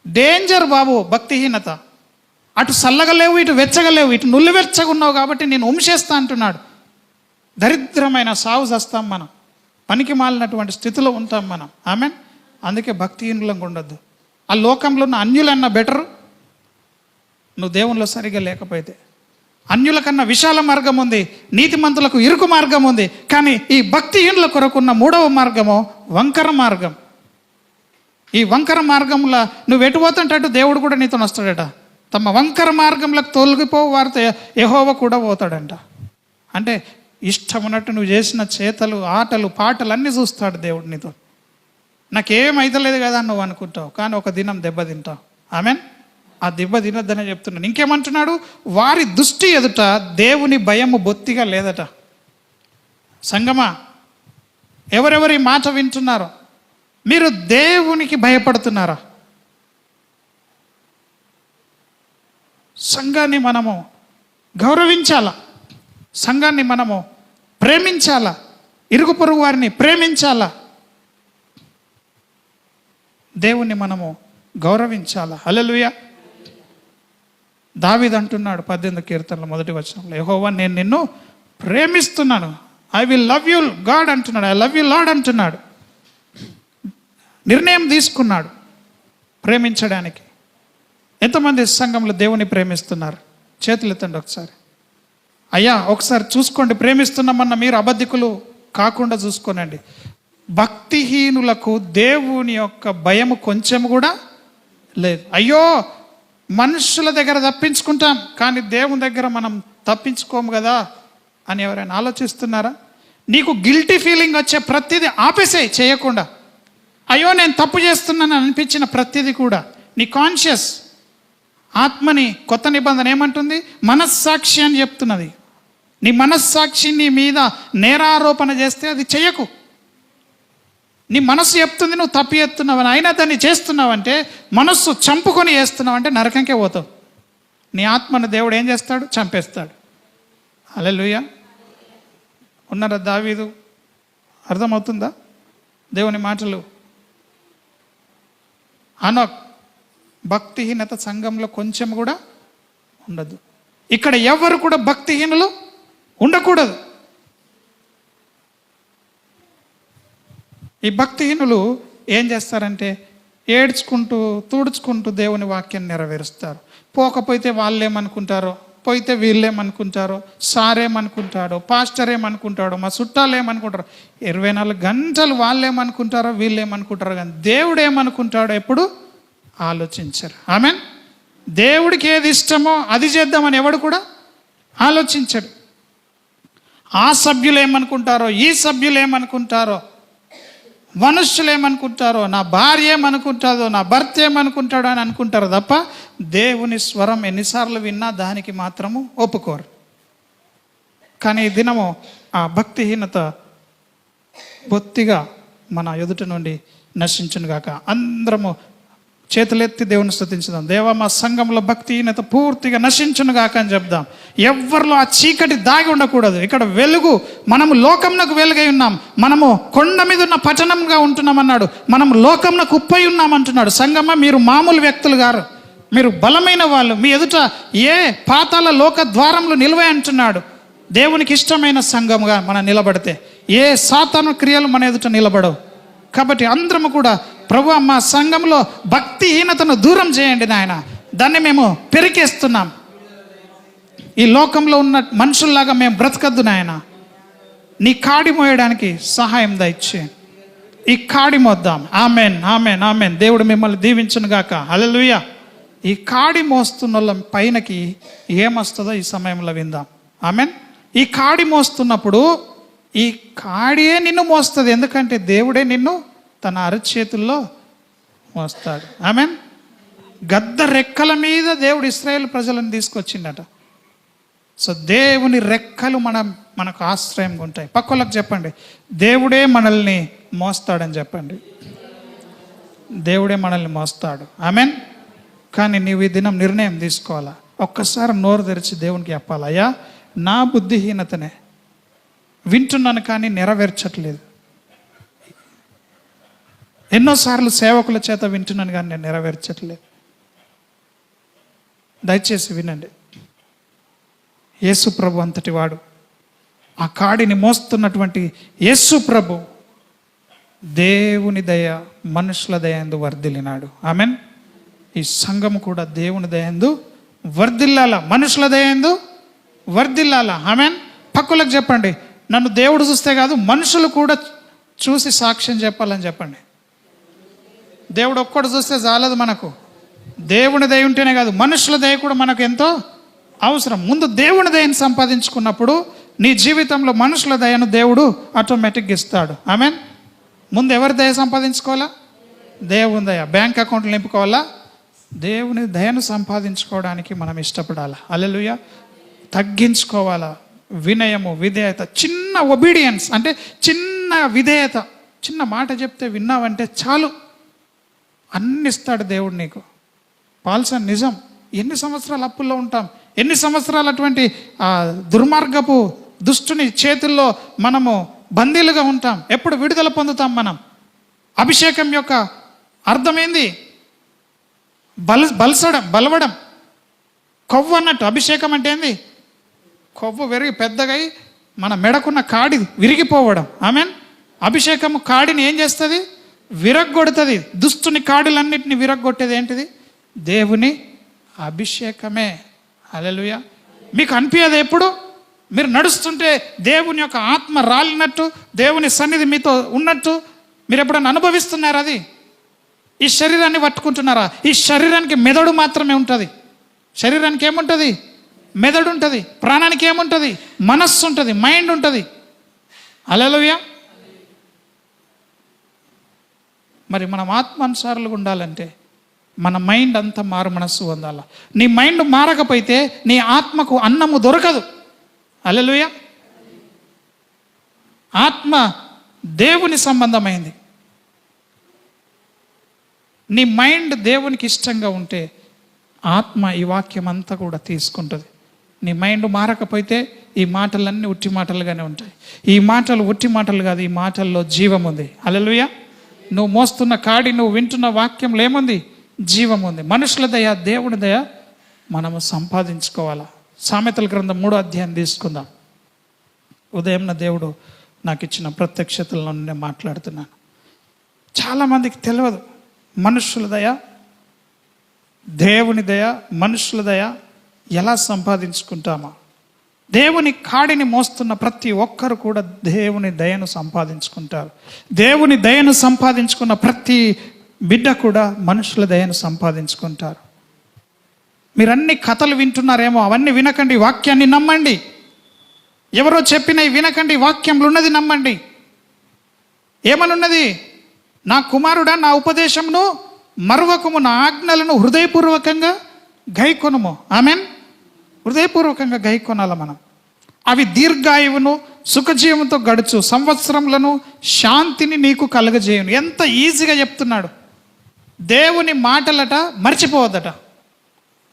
డేంజర్ బాబు భక్తిహీనత. అటు చల్లగలేవు, ఇటు వెచ్చగలేవు, ఇటు నుల్లివెచ్చగా ఉన్నావు కాబట్టి నేను వంశేస్తా అంటున్నాడు. దరిద్రమైన సాగు చేస్తాం మనం, పనికి మాలినటువంటి స్థితిలో ఉంటాం మనం. ఆమెన్. అందుకే భక్తిహీనులంగా ఉండొద్దు. ఆ లోకంలో ఉన్న అన్యులన్నా బెటరు నువ్వు దేవునిలో సరిగా లేకపోతే. అన్యుల కన్నా విశాల మార్గం ఉంది, నీతిమంతులకు ఇరుకు మార్గం ఉంది. కానీ ఈ భక్తిహీనుల కొరకున్న 3వ మార్గము వంకర మార్గం. ఈ వంకర మార్గంలో నువ్వు ఎటు పోతుంటే అటు దేవుడు కూడా నీతో వస్తాడట. తమ వంకర మార్గంలోకి తొలగిపో వారితో యెహోవా కూడా పోతాడంట. అంటే ఇష్టం ఉన్నట్టు నువ్వు చేసిన చేతలు, ఆటలు, పాటలు అన్నీ చూస్తాడు దేవుడు నీతో. నాకేమైతలేదు కదా నువ్వు అనుకుంటావు, కానీ ఒక దినం దెబ్బతింటావు. ఆమెన్. ఆ దెబ్బ తినొద్దనే చెప్తున్నాను. ఇంకేమంటున్నాడు? వారి దృష్టి ఎదుట దేవుని భయము బొత్తిగా లేదట. సంగమా, ఎవరెవరి మాట వింటున్నారో మీరు దేవునికి భయపడుతున్నారా? సంఘాన్ని మనము గౌరవించాలా, సంఘాన్ని మనము ప్రేమించాలా, ఇరుగు పొరుగు వారిని ప్రేమించాలా, దేవుణ్ణి మనము గౌరవించాలా. హల్లెలూయా. దావీదు అంటున్నాడు 18వ కీర్తనలో 1వ వచనంలో, యెహోవా నేను నిన్ను ప్రేమిస్తున్నాను, I will love you God అంటున్నాడు, ఐ లవ్ యూ లార్డ్ అంటున్నాడు. నిర్ణయం తీసుకున్నాడు ప్రేమించడానికి. ఎంతమంది సంఘంలో దేవుని ప్రేమిస్తున్నారు? చేతులు ఎత్తండి ఒకసారి. అయ్యా ఒకసారి చూసుకోండి, ప్రేమిస్తున్నామన్న మీరు అబద్ధికులు కాకుండా చూసుకోనండి. భక్తిహీనులకు దేవుని యొక్క భయము కొంచెం కూడా లేదు. అయ్యో మనుషుల దగ్గర తప్పించుకుంటాం, కానీ దేవుని దగ్గర మనం తప్పించుకోము కదా అని ఎవరైనా ఆలోచిస్తున్నారా? నీకు గిల్టీ ఫీలింగ్ వచ్చే ప్రతిదీ ఆపేసేయి, చేయకుండా. అయ్యో నేను తప్పు చేస్తున్నాను అనిపించిన ప్రతిదీ కూడా నీ కాన్షియస్ ఆత్మని కొత్త నిబంధన ఏమంటుంది? మనస్సాక్షి అని చెప్తున్నది. నీ మనస్సాక్షి నీ మీద నేరారోపణ చేస్తే అది చెయ్యకు. నీ మనస్సు చెప్తుంది నువ్వు తప్పు చేస్తున్నావని, అయినా దాన్ని చేస్తున్నావంటే, మనస్సు చంపుకొని చేస్తున్నావంటే నరకంకే పోతావు. నీ ఆత్మను దేవుడు ఏం చేస్తాడు? చంపేస్తాడు. హల్లెలూయా. ఉన్నారా దావీదు? అర్థమవుతుందా దేవుని మాటలు? హనోక్ భక్తిహీనత సంఘంలో కొంచెం కూడా ఉండదు. ఇక్కడ ఎవరు కూడా భక్తిహీనులు ఉండకూడదు. ఈ భక్తిహీనులు ఏం చేస్తారంటే ఏడ్చుకుంటూ తుడుచుకుంటూ దేవుని వాక్యాన్ని నెరవేరుస్తారు. పోకపోతే వాళ్ళేమనుకుంటారో, పోయితే వీళ్ళేమనుకుంటారో, సారేమనుకుంటాడో, పాస్టర్ ఏమనుకుంటాడో, మా చుట్టాలు ఏమనుకుంటారో, 24 గంటలు వాళ్ళేమనుకుంటారో వీళ్ళేమనుకుంటారో, కానీ దేవుడు ఏమనుకుంటాడో ఎప్పుడు ఆలోచించరు. ఆమెన్. దేవుడికి ఏది ఇష్టమో అది చేద్దామని ఎవడు కూడా ఆలోచించడు. ఆ సభ్యులు ఏమనుకుంటారో, ఈ సభ్యులు ఏమనుకుంటారో, మనుష్యులు ఏమనుకుంటారో, నా భార్య ఏమనుకుంటారో, నా భర్త ఏమనుకుంటాడో అని అనుకుంటారు తప్ప దేవుని స్వరం ఎన్నిసార్లు విన్నా దానికి మాత్రము ఒప్పుకోరు. కానీ ఈ దినము ఆ భక్తిహీనత బొత్తిగా మన ఎదుట నుండి నశించును గాక. అందరము చేతులెత్తి దేవుని స్తుతించుదాం. దేవా, మా సంఘంలో భక్తిహీనత పూర్తిగా నశించును గాక అని చెప్దాం. ఎవరిలో ఆ చీకటి దాగి ఉండకూడదు. ఇక్కడ వెలుగు, మనము లోకంనకు వెలుగై ఉన్నాం. మనము కొండ మీద ఉన్న పట్టణంగా ఉంటున్నాం అన్నాడు. మనం లోకంనకు ఉప్పై ఉన్నాం అంటున్నాడు. సంఘమా, మీరు మామూలు వ్యక్తులు గారు, మీరు బలమైన వాళ్ళు. మీ ఎదుట ఏ పాతాల లోక ద్వారంలో నిలవే అంటున్నాడు. దేవునికి ఇష్టమైన సంఘముగా మనం నిలబడితే ఏ సాతాను క్రియలు మన ఎదుట నిలబడవు. కాబట్టి అందరము కూడా, ప్రభు మా సంఘంలో భక్తిహీనతను దూరం చేయండి నాయన, దాన్ని మేము పెరికేస్తున్నాం. ఈ లోకంలో ఉన్న మనుషుల్లాగా మేము బ్రతకద్దు నాయన. నీ కాడి మోయడానికి సహాయం దయచేయండి. ఈ కాడి మోద్దాం. Amen, amen, amen. దేవుడు మిమ్మల్ని దీవించును గాక. హల్లెలూయా. ఈ కాడి మోస్తున్న వాళ్ళ పైనకి ఏమొస్తుందో ఈ సమయంలో విందాం. ఆమెన్. ఈ కాడి మోస్తున్నప్పుడు ఈ కాడియే నిన్ను మోస్తుంది. ఎందుకంటే దేవుడే నిన్ను తన అరచేతుల్లో మోస్తాడు. ఆమెన్. గద్ద రెక్కల మీద దేవుడు ఇశ్రాయేలు ప్రజలను తీసుకొచ్చిండట. సో దేవుని రెక్కలు మనకు ఆశ్రయంగా ఉంటాయి. పక్కలకు చెప్పండి, దేవుడే మనల్ని మోస్తాడని చెప్పండి. దేవుడే మనల్ని మోస్తాడు. ఆమెన్. కానీ నీవు ఈ దినం నిర్ణయం తీసుకోవాలా. ఒక్కసారి నోరు తెరిచి దేవునికి చెప్పాలి, అయ్యా నా బుద్ధిహీనతనే వింటున్నాను కానీ నెరవేర్చట్లేదు. ఎన్నోసార్లు సేవకుల చేత వింటున్నాను కానీ నేను నెరవేర్చట్లేదు. దయచేసి వినండి. యేసు ప్రభు అంతటి వాడు, ఆ కాడిని మోస్తున్నటువంటి యేసు ప్రభు దేవుని దయ మనుషుల దయందు వర్ధిల్లినాడు. ఆమెన్. ఈ సంఘము కూడా దేవుని దయందు వర్ధిల్లాల, మనుషుల దయందు వర్ధిల్లాల. ఆమెన్. పక్కలకు చెప్పండి, నన్ను దేవుడు చూస్తే కాదు మనుషులు కూడా చూసి సాక్ష్యం చెప్పాలని చెప్పండి. దేవుడు ఒక్కడు చూస్తే చాలదు మనకు. దేవుని దయ ఉంటేనే కాదు, మనుషుల దయ కూడా మనకు ఎంతో అవసరం. ముందు దేవుని దయను సంపాదించుకున్నప్పుడు నీ జీవితంలో మనుషుల దయను దేవుడు ఆటోమేటిక్గా ఇస్తాడు. ఆమెన్. ముందు ఎవరి దయ సంపాదించుకోవాలా? దేవుని దయ. బ్యాంక్ అకౌంట్లు నింపుకోవాలా? దేవుని దయను సంపాదించుకోవడానికి మనం ఇష్టపడాలా. హల్లెలూయా. తగ్గించుకోవాలా. వినయము, విధేయత, చిన్న ఒబీడియన్స్ అంటే చిన్న విధేయత. చిన్న మాట చెప్తే విన్నావంటే చాలు, అన్ని ఇస్తాడు దేవుడు నీకు. పాల్సన్ నిజం. ఎన్ని సంవత్సరాలు అప్పుల్లో ఉంటాం, ఎన్ని సంవత్సరాలు అటువంటి దుర్మార్గపు దుష్టుని చేతుల్లో మనము బందీలుగా ఉంటాం. ఎప్పుడు విడుదల పొందుతాం మనం? అభిషేకం యొక్క అర్థమైంది బలవడం, కొవ్వు అన్నట్టు. అభిషేకం అంటే ఏంది? కొవ్వు విరిగి పెద్దగా మన మెడకున్న కాడి విరిగిపోవడం. ఆమెన్. అభిషేకము కాడిని ఏం చేస్తుంది? విరగ్గొడుతుంది. దుష్టుని కాడులన్నిటిని విరగ్గొట్టేది ఏంటిది? దేవుని అభిషేకమే. హల్లెలూయా. మీకు అనిపించదు ఎప్పుడు మీరు నడుస్తుంటే దేవుని యొక్క ఆత్మ రాలినట్టు, దేవుని సన్నిధి మీతో ఉన్నట్టు మీరు ఎప్పుడైనా అనుభవిస్తున్నారా? అది ఈ శరీరాన్ని పట్టుకుంటున్నారా? ఈ శరీరానికి మెదడు మాత్రమే ఉంటుంది. శరీరానికి ఏముంటుంది? మెదడు ఉంటుంది. ప్రాణానికి ఏముంటుంది? మనస్సు ఉంటుంది, మైండ్ ఉంటుంది. హల్లెలూయా. మరి మనం ఆత్మానుసారులుగా ఉండాలంటే మన మైండ్ అంతా మారు మనస్సు పొందాల. నీ మైండ్ మారకపోతే నీ ఆత్మకు అన్నము దొరకదు. హల్లెలూయా. ఆత్మ దేవుని సంబంధమైంది. నీ మైండ్ దేవునికి ఇష్టంగా ఉంటే ఆత్మ ఈ వాక్యం అంతా కూడా తీసుకుంటుంది. నీ మైండ్ మారకపోతే ఈ మాటలన్నీ ఉట్టి మాటలుగానే ఉంటాయి. ఈ మాటలు ఉట్టి మాటలు కాదు, ఈ మాటల్లో జీవం ఉంది. హల్లెలూయా. నువ్వు మోస్తున్న కాడి, నువ్వు వింటున్న వాక్యంలో ఏముంది? జీవం ఉంది. మనుషుల దయ, దేవుని దయ మనము సంపాదించుకోవాలా. సామెతల గ్రంథం 3వ అధ్యాయం తీసుకుందాం. ఉదయం దేవుడు నాకు ఇచ్చిన ప్రత్యక్షతల నుండి మాట్లాడుతున్నాను. చాలామందికి తెలియదు మనుషుల దయ, దేవుని దయ, మనుషుల దయ ఎలా సంపాదించుకుంటామా. దేవుని కాడిని మోస్తున్న ప్రతి ఒక్కరు కూడా దేవుని దయను సంపాదించుకుంటారు. దేవుని దయను సంపాదించుకున్న ప్రతి బిడ్డ కూడా మనుషుల దయను సంపాదించుకుంటారు. మీరన్ని కథలు వింటున్నారేమో, అవన్నీ వినకండి, వాక్యాన్ని నమ్మండి. ఎవరో చెప్పినవి వినకండి, వాక్యంలో ఉన్నది నమ్మండి. ఏమనున్నది? నా కుమారుడా, నా ఉపదేశమును మరువకము, నా ఆజ్ఞలను హృదయపూర్వకంగా గైకొనుము. ఆమెన్. హృదయపూర్వకంగా గైకొనాల మనం. అవి దీర్ఘాయువును సుఖజీవంతో గడుచు సంవత్సరములను శాంతిని నీకు కలగజేయును. ఎంత ఈజీగా చెప్తున్నాడు. దేవుని మాటలట మర్చిపోవద్దట.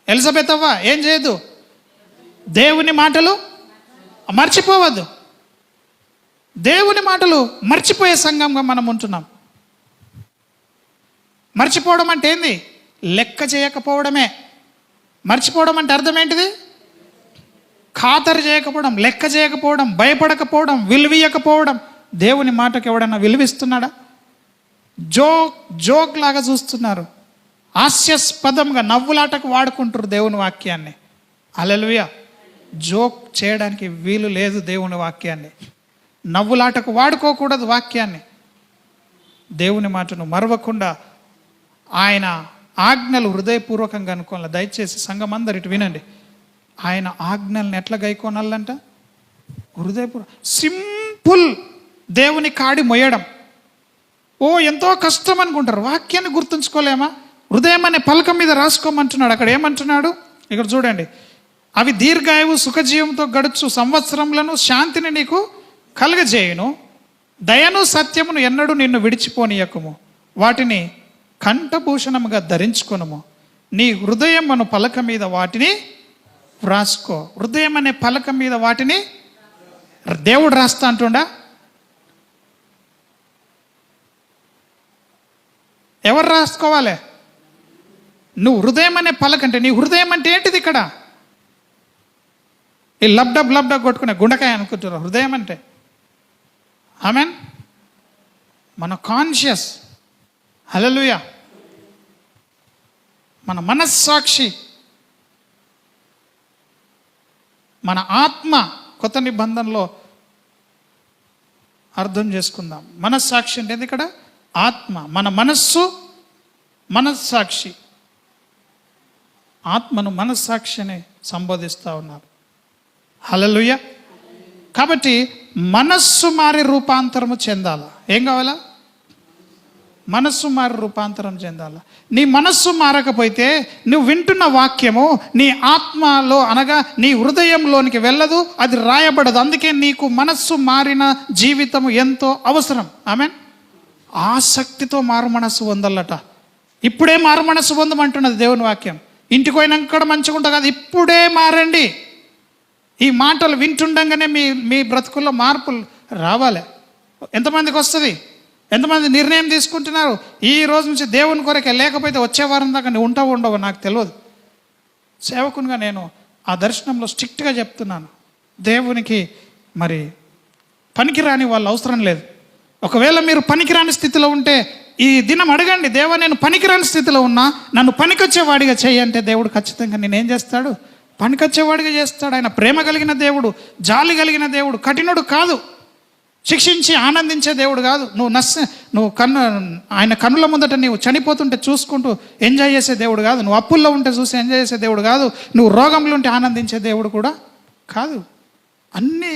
ఎలిజబెత్ అవ్వ ఏం చేయదు? దేవుని మాటలు మర్చిపోవద్దు. దేవుని మాటలు మర్చిపోయే సంఘంగా మనం ఉంటున్నాం. మర్చిపోవడం అంటే ఏంది? లెక్క చేయకపోవడమే. మర్చిపోవడం అంటే అర్థం ఏంటిది? ఖాతరు చేయకపోవడం, లెక్క చేయకపోవడం, భయపడకపోవడం, విలువీయకపోవడం. దేవుని మాటకు ఎవడన్నా విలువిస్తున్నాడా? జోక్ లాగా చూస్తున్నారు. హాస్యాస్పదంగా నవ్వులాటకు వాడుకుంటారు దేవుని వాక్యాన్ని. హల్లెలూయా. జోక్ చేయడానికి వీలు లేదు దేవుని వాక్యాన్ని. నవ్వులాటకు వాడుకోకూడదు వాక్యాన్ని. దేవుని మాటను మరవకుండా ఆయన ఆజ్ఞలు హృదయపూర్వకంగా అనుకోవాలి. దయచేసి సంఘం అందరు ఇటు వినండి. ఆయన ఆజ్ఞల్ని ఎట్లా గైకోనాలంట? సింపుల్. దేవుని కాడి మొయ్యడం ఎంతో కష్టం అనుకుంటారు. వాక్యాన్ని గుర్తుంచుకోలేమా? హృదయం అనే పలకం మీద రాసుకోమంటున్నాడు. అక్కడ ఏమంటున్నాడు? ఇక్కడ చూడండి. అవి దీర్ఘాయువు సుఖజీవంతో గడుచు సంవత్సరములను శాంతిని నీకు కలగజేయును. దయను సత్యమును ఎన్నడూ నిన్ను విడిచిపోనీయకము. వాటిని కంఠభూషణముగా ధరించుకొనుము. నీ హృదయం అను పలక మీద వాటిని రాసుకో. హృదయం అనే పలక మీద వాటిని దేవుడు రాస్తా అంటుండా? ఎవరు రాసుకోవాలి? నువ్వు. హృదయం అనే పలక అంటే నీ హృదయం అంటే ఏంటిది? ఇక్కడ ఈ లబ్డబ్ కొట్టుకునే గుండకాయ అనుకుంటున్నారు హృదయం అంటే. ఆమెన్. మన కాన్షియస్. హల్లెలూయా. మన మనస్సాక్షి, మన ఆత్మ. కొత్త నిబంధనలో అర్థం చేసుకుందాం. మనస్సాక్షి అంటే ఇక్కడ ఆత్మ. మన మనస్సు మనస్సాక్షి. ఆత్మను మనస్సాక్షిని సంబోధిస్తూ ఉన్నారు. హల్లెలూయా. కాబట్టి మనస్సు మారి రూపాంతరము చెందాల. ఏం కావాలా? మనస్సు మారి రూపాంతరం చెందాల. నీ మనస్సు మారకపోతే నువ్వు వింటున్న వాక్యము నీ ఆత్మలో అనగా నీ హృదయంలోనికి వెళ్ళదు, అది రాయబడదు. అందుకే నీకు మనస్సు మారిన జీవితం ఎంతో అవసరం. ఆమెన్. ఆసక్తితో మారు మనస్సు పొందాలట. ఇప్పుడే మారు మనస్సు పొందమంటున్నది దేవుని వాక్యం. ఇంటికి పోయినాక మంచిగా ఉంటుంది కదా, ఇప్పుడే మారండి. ఈ మాటలు వింటుండగానే మీ బ్రతుకుల్లో మార్పులు రావాలి. ఎంతమందికి వస్తుంది? ఎంతమంది నిర్ణయం తీసుకుంటున్నారు? ఈ రోజు నుంచి దేవుని కొరకే, లేకపోతే వచ్చే వారం దాకా నువ్వు ఉంటావు ఉండవు నాకు తెలియదు. సేవకునిగా నేను ఆ దర్శనంలో స్ట్రిక్ట్గా చెప్తున్నాను. దేవునికి మరి పనికిరాని వాళ్ళు అవసరం లేదు. ఒకవేళ మీరు పనికిరాని స్థితిలో ఉంటే ఈ దినం అడగండి, దేవా నేను పనికిరాని స్థితిలో ఉన్నా, నన్ను పనికొచ్చేవాడిగా చేయంటే దేవుడు ఖచ్చితంగా నేనేం చేస్తాడు? పనికొచ్చేవాడిగా చేస్తాడు. ఆయన ప్రేమ కలిగిన దేవుడు, జాలి కలిగిన దేవుడు, కఠినుడు కాదు. శిక్షించి ఆనందించే దేవుడు కాదు. నువ్వు ఆయన కన్నుల ముందట నీవు చనిపోతుంటే చూసుకుంటూ ఎంజాయ్ చేసే దేవుడు కాదు. నువ్వు అప్పుల్లో ఉంటే చూసి ఎంజాయ్ చేసే దేవుడు కాదు. నువ్వు రోగంలో ఉంటే ఆనందించే దేవుడు కూడా కాదు. అన్నీ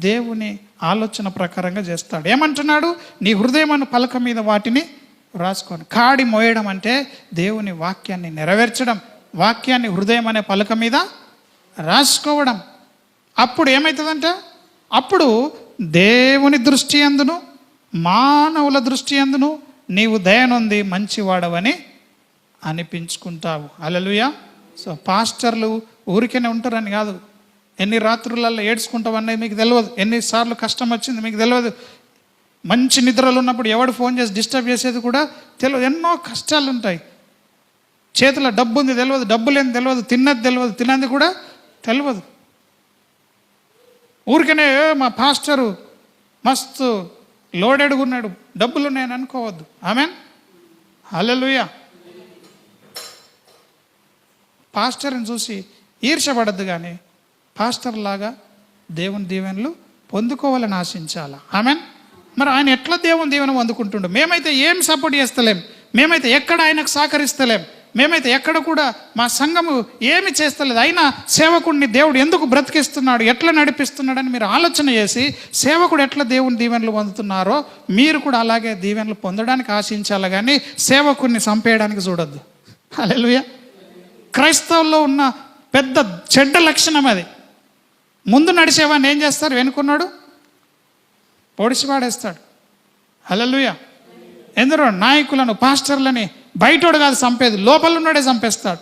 దేవుని ఆలోచన ప్రకారంగా చేస్తాడు. ఏమంటున్నాడు? నీ హృదయమను పలక మీద వాటిని రాసుకోండి. కాడి మోయడం అంటే దేవుని వాక్యాన్ని నెరవేర్చడం, వాక్యాన్ని హృదయం అనే పలక మీద రాసుకోవడం. అప్పుడు ఏమవుతుందంట? అప్పుడు దేవుని దృష్టి అందును మానవుల దృష్టి అందును నీవు దయనుంది మంచివాడవని అనిపించుకుంటావు. హల్లెలూయా. సో పాస్టర్లు ఊరికేనే ఉంటారని కాదు. ఎన్ని రాత్రులలో ఏడ్చుకుంటావన్నది మీకు తెలియదు. ఎన్నిసార్లు కష్టం వచ్చింది మీకు తెలియదు. మంచి నిద్రలు ఉన్నప్పుడు ఎవడు ఫోన్ చేసి డిస్టర్బ్ చేసేది కూడా తెలియదు. ఎన్నో కష్టాలు ఉంటాయి. చేతిలో డబ్బు ఉంది తెలియదు, డబ్బు లేని తెలియదు, తిన్నది తెలియదు, తిన్నది కూడా తెలియదు. ఊరికనే మా పాస్టరు మస్తు లోడెడ్గా ఉన్నాడు, డబ్బులు ఉన్నాయని అనుకోవద్దు. ఆమెన్. హల్లెలూయా. పాస్టర్ని చూసి ఈర్షపడద్దు, కానీ పాస్టర్ లాగా దేవుని దీవెనలు పొందుకోవాలని ఆశించాలా. ఆమెన్. మరి ఆయన ఎట్లా దేవుని దీవెన పొందుకుంటుండు? మేమైతే ఏం సపోర్ట్ చేస్తలేం, మేమైతే ఎక్కడ ఆయనకు సహకరిస్తలేం, మేమైతే ఎక్కడ కూడా మా సంఘము ఏమి చేస్తలేదు. అయినా సేవకుడిని దేవుడు ఎందుకు బ్రతికిస్తున్నాడు, ఎట్లా నడిపిస్తున్నాడని మీరు ఆలోచన చేసి సేవకుడు ఎట్లా దేవుని దీవెనలు పొందుతున్నారో మీరు కూడా అలాగే దీవెనలు పొందడానికి ఆశించాలి, కానీ సేవకుడిని చంపేయడానికి చూడొద్దు. హల్లెలూయా. క్రైస్తవుల్లో ఉన్న పెద్ద చెడ్డ లక్షణం అది. ముందు నడిచేవాడిని ఏం చేస్తారు? వెనుకున్నాడు పొడిచి పాడేస్తాడు. హల్లెలూయా. ఎందరో నాయకులను పాస్టర్లని బయటోడు కాదు చంపేది, లోపల ఉన్నాడే చంపేస్తాడు.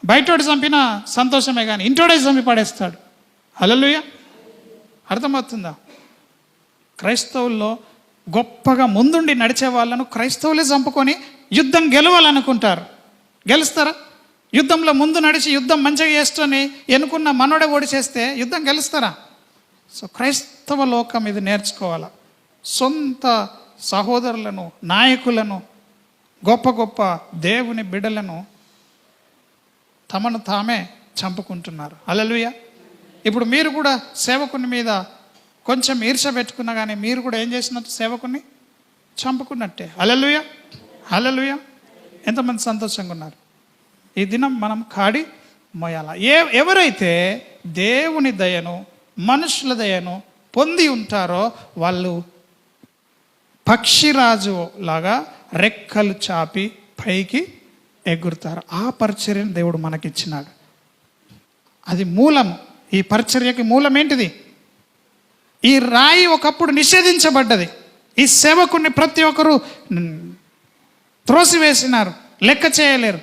బయటోడు చంపినా సంతోషమే, కానీ ఇంటోడే చంపి పడేస్తాడు. హల్లెలూయా. అర్థమవుతుందా? క్రైస్తవుల్లో గొప్పగా ముందుండి నడిచే వాళ్ళను క్రైస్తవులే చంపుకొని యుద్ధం గెలవాలనుకుంటారు. గెలుస్తారా? యుద్ధంలో ముందు నడిచి యుద్ధం మంచిగా చేస్తూనే ఎన్నుకున్న మనోడే ఓడిచేస్తే యుద్ధం గెలుస్తారా? సో క్రైస్తవ లోకం ఇది నేర్చుకోవాలి. సొంత సహోదరులను, నాయకులను, గొప్ప గొప్ప దేవుని బిడ్డలను తమను తామే చంపుకుంటున్నారు. హల్లెలూయా. ఇప్పుడు మీరు కూడా సేవకుని మీద కొంచెం ఈర్ష పెట్టుకున్నా కానీ మీరు కూడా ఏం చేసినట్టు? సేవకుని చంపుకున్నట్టే. హల్లెలూయా. హల్లెలూయా. ఎంతమంది సంతోషంగా ఉన్నారు? ఈ దినం మనం కాడి మోయాల. ఎవరైతే దేవుని దయను మనుషుల దయను పొంది ఉంటారో వాళ్ళు పక్షిరాజు లాగా రెక్కలు చాపి పైకి ఎగురుతారు. ఆ పరిచర్యను దేవుడు మనకిచ్చినాడు. అది మూలము. ఈ పరిచర్యకి మూలం ఏంటిది? ఈ రాయి ఒకప్పుడు నిషేధించబడ్డది. ఈ సేవకుని ప్రతి ఒక్కరూ త్రోసివేసినారు, లెక్క చేయలేరు.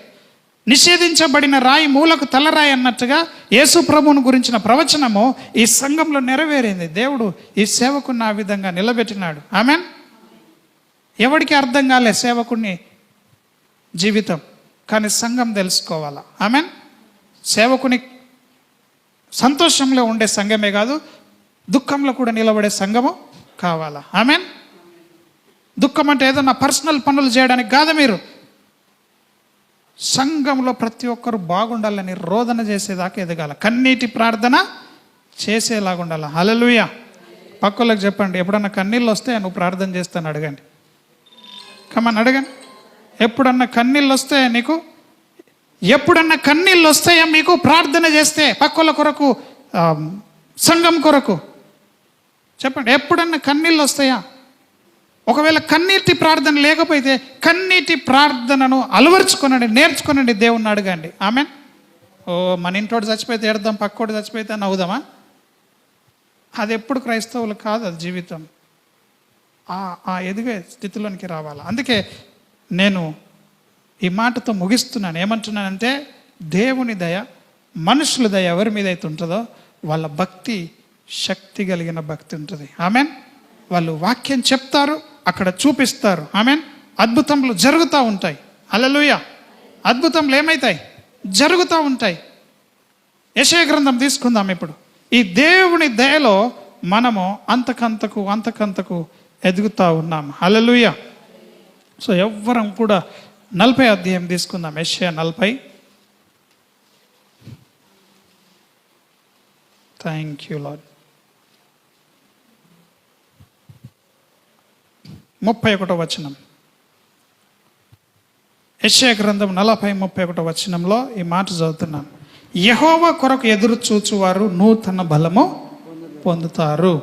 నిషేధించబడిన రాయి మూలకు తలరాయి అన్నట్టుగా యేసు ప్రభువును గురించిన ప్రవచనము ఈ సంఘంలో నెరవేరింది. దేవుడు ఈ సేవకుని ఆ విధంగా నిలబెట్టినాడు. ఆమెన్. ఎవరికి అర్థం కాలే సేవకుని జీవితం, కానీ సంఘం తెలుసుకోవాలా. ఆమెన్. సేవకుని సంతోషంలో ఉండే సంఘమే కాదు, దుఃఖంలో కూడా నిలబడే సంఘము కావాలా. ఆమెన్. దుఃఖం అంటే ఏదో నా పర్సనల్ పనులు చేయడానికి కాదు. మీరు సంఘంలో ప్రతి ఒక్కరు బాగుండాలని రోదన చేసేదాకా ఎదగాల, కన్నీటి ప్రార్థన చేసేలాగా ఉండాలి. హల్లెలూయా. పక్కలకు చెప్పండి, ఎప్పుడన్నా కన్నీళ్ళు వస్తే నువ్వు ప్రార్థన చేస్తాను అడగండి. కమని అడగండి. ఎప్పుడన్నా కన్నీళ్ళు వస్తాయా నీకు? ఎప్పుడన్నా కన్నీళ్ళు వస్తాయా మీకు ప్రార్థన చేస్తే? పక్కల కొరకు, సంఘం కొరకు చెప్పండి. ఎప్పుడన్నా కన్నీళ్ళు వస్తాయా? ఒకవేళ కన్నీటి ప్రార్థన లేకపోతే కన్నీటి ప్రార్థనను అలవర్చుకొనండి, నేర్చుకొనండి, దేవుణ్ణి అడగండి. ఆమెన్. ఓ మన ఇంటోడు చచ్చిపోతే ఏడదాం, పక్కోడు చచ్చిపోతే నవ్వుదామా? అది ఎప్పుడు క్రైస్తవులు కాదు, అది జీవితం. ఆ ఎదిగే స్థితిలోనికి రావాలి. అందుకే నేను ఈ మాటతో ముగిస్తున్నాను. ఏమంటున్నానంటే, దేవుని దయ మనుషుల దయ ఎవరి మీద అయితే ఉంటుందో వాళ్ళ భక్తి శక్తి కలిగిన భక్తి ఉంటుంది. ఆమెన్. వాళ్ళు వాక్యం చెప్తారు, అక్కడ చూపిస్తారు. ఆమెన్. అద్భుతములు జరుగుతూ ఉంటాయి. హల్లెలూయా. అద్భుతములు ఏమవుతాయి? జరుగుతూ ఉంటాయి. యెషయా గ్రంథం తీసుకుందాం. ఇప్పుడు ఈ దేవుని దయలో మనము అంతకంతకు ఎదుగుతూ ఉన్నాం. హల్లెలూయా. సో ఎవ్వరం కూడా 40 అధ్యాయం తీసుకుందాం. యెషయా 40. Thank you lord. 31వ వచనం. యెషయా గ్రంథం 40:31 వచనంలో ఈ మాట చదువుతున్నాను. యెహోవా కొరకు ఎదురు చూచువారు నూతన బలము పొందుతారు.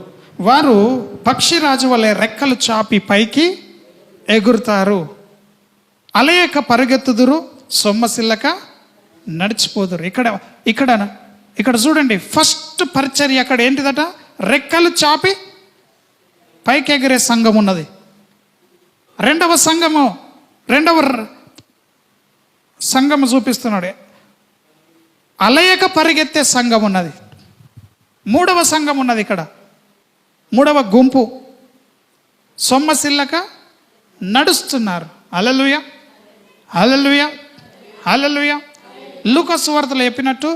వారు పక్షిరాజు వలె రెక్కలు చాపి పైకి ఎగురుతారు. అలయక పరిగెత్తుదురు, సొమ్మసిల్లక నడిచిపోదురు. ఇక్కడ చూడండి, ఫస్ట్ పరిచర్య అక్కడ ఏంటిదట? రెక్కలు చాపి పైకి ఎగిరే సంఘం ఉన్నది. రెండవ సంఘము చూపిస్తున్నాడు, అలయక పరిగెత్తే సంఘం ఉన్నది. మూడవ సంఘం ఉన్నది ఇక్కడ, మూడవ గుంపు సొమ్మసిల్లక నడుస్తున్నారు. హల్లెలూయా, హల్లెలూయా, హల్లెలూయా. లూకా సువార్తలో చెప్పినట్టు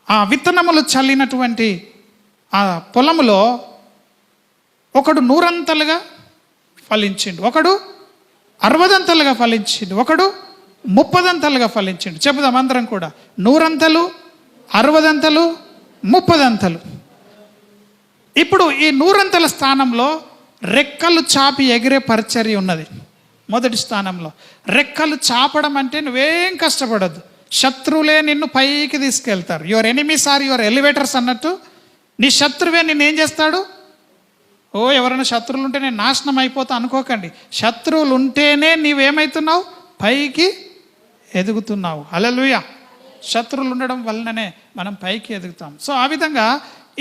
ఆ విత్తనములు చల్లినటువంటి ఆ పొలములో ఒకడు 100 ఫలించిండు, ఒకడు 60 ఫలించిండు, ఒకడు 30 ఫలించిండు. చెబుదాం అందరం కూడా, 100, 60, 30. ఇప్పుడు ఈ 100 స్థానంలో రెక్కలు చాపి ఎగిరే పరిచర్య ఉన్నది. మొదటి స్థానంలో రెక్కలు చాపడం అంటే నువ్వేం కష్టపడద్దు, శత్రువులే నిన్ను పైకి తీసుకెళ్తారు. Your enemies are your elevators అన్నట్టు నీ శత్రువే నిన్ను ఏం చేస్తాడు? ఎవరైనా శత్రువులు ఉంటే నేను నాశనం అయిపోతా అనుకోకండి. శత్రువులు ఉంటేనే నీవేమవుతున్నావు? పైకి ఎదుగుతున్నావు. హల్లెలూయా. శత్రువులు ఉండడం వలననే మనం పైకి ఎదుగుతాం. సో ఆ విధంగా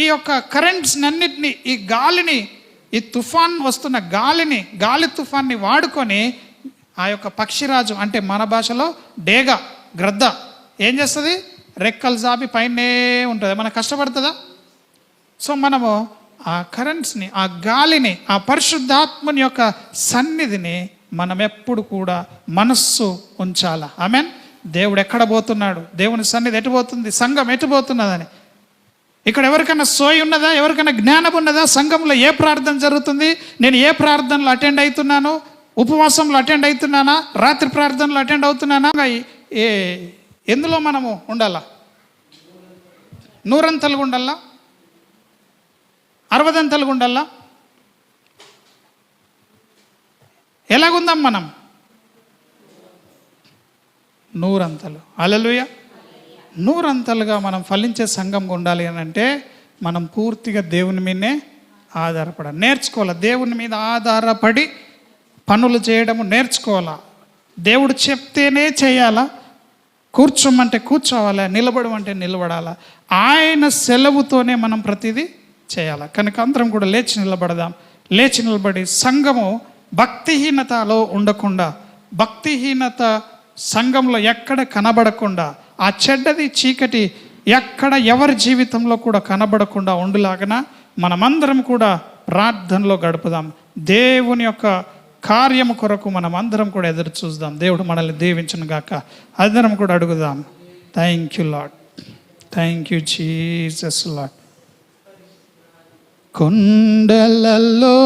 ఈ యొక్క కరెంట్స్ అన్నిటినీ, ఈ గాలిని, ఈ తుఫాన్ వస్తున్న గాలి తుఫాన్ని వాడుకొని ఆ యొక్క పక్షిరాజు అంటే మన భాషలో డేగ, గ్రద్ద ఏం చేస్తుంది? రెక్కలు చాపి పైనే ఉంటుంది. మనకు కష్టపడుతుందా? సో మనము ఆ కరెంట్స్ని, ఆ గాలిని, ఆ పరిశుద్ధాత్మని యొక్క సన్నిధిని మనం ఎప్పుడు కూడా మనస్సు ఉంచాల. ఆమెన్. దేవుడు ఎక్కడ పోతున్నాడు, దేవుని సన్నిధి ఎటు పోతుంది, సంఘం ఎటు పోతున్నదని. ఇక్కడ ఎవరికైనా సోయి ఉన్నదా? ఎవరికైనా జ్ఞానం ఉన్నదా? సంఘంలో ఏ ప్రార్థన జరుగుతుంది, నేను ఏ ప్రార్థనలో అటెండ్ అవుతున్నాను, ఉపవాసంలో అటెండ్ అవుతున్నానా, రాత్రి ప్రార్థనలో అటెండ్ అవుతున్నానా, ఎందులో మనము ఉండాలా? 100 ఉండాలా, 60 ఉండాలా? ఎలాగుందాం మనం? 100. హల్లెలూయా. 100 మనం ఫలించే సంఘంగా ఉండాలి అని అంటే మనం పూర్తిగా దేవుని మీదనే నేర్చుకోవాలి. దేవుని మీద ఆధారపడి పనులు చేయడము నేర్చుకోవాలా. దేవుడు చెప్తేనే చేయాలా, కూర్చోమంటే కూర్చోవాలా, నిలబడమంటే నిలబడాలా. ఆయన సెలవుతోనే మనం ప్రతిదీ చేయాలి. కనుక అందరం కూడా లేచి నిలబడదాం. లేచి నిలబడి సంఘము భక్తిహీనతలో ఉండకుండా, భక్తిహీనత సంఘంలో ఎక్కడ కనబడకుండా, ఆ చెడ్డది చీకటి ఎక్కడ ఎవరి జీవితంలో కూడా కనబడకుండా ఉండులాగన మనమందరం కూడా ప్రార్థనలో గడుపుదాం. దేవుని యొక్క కార్యము కొరకు మనం అందరం కూడా ఎదురు చూద్దాం. దేవుడు మనల్ని దీవించును గాక. అందరం కూడా అడుగుదాం. Thank you lord, thank you Jesus lord. కొండలలో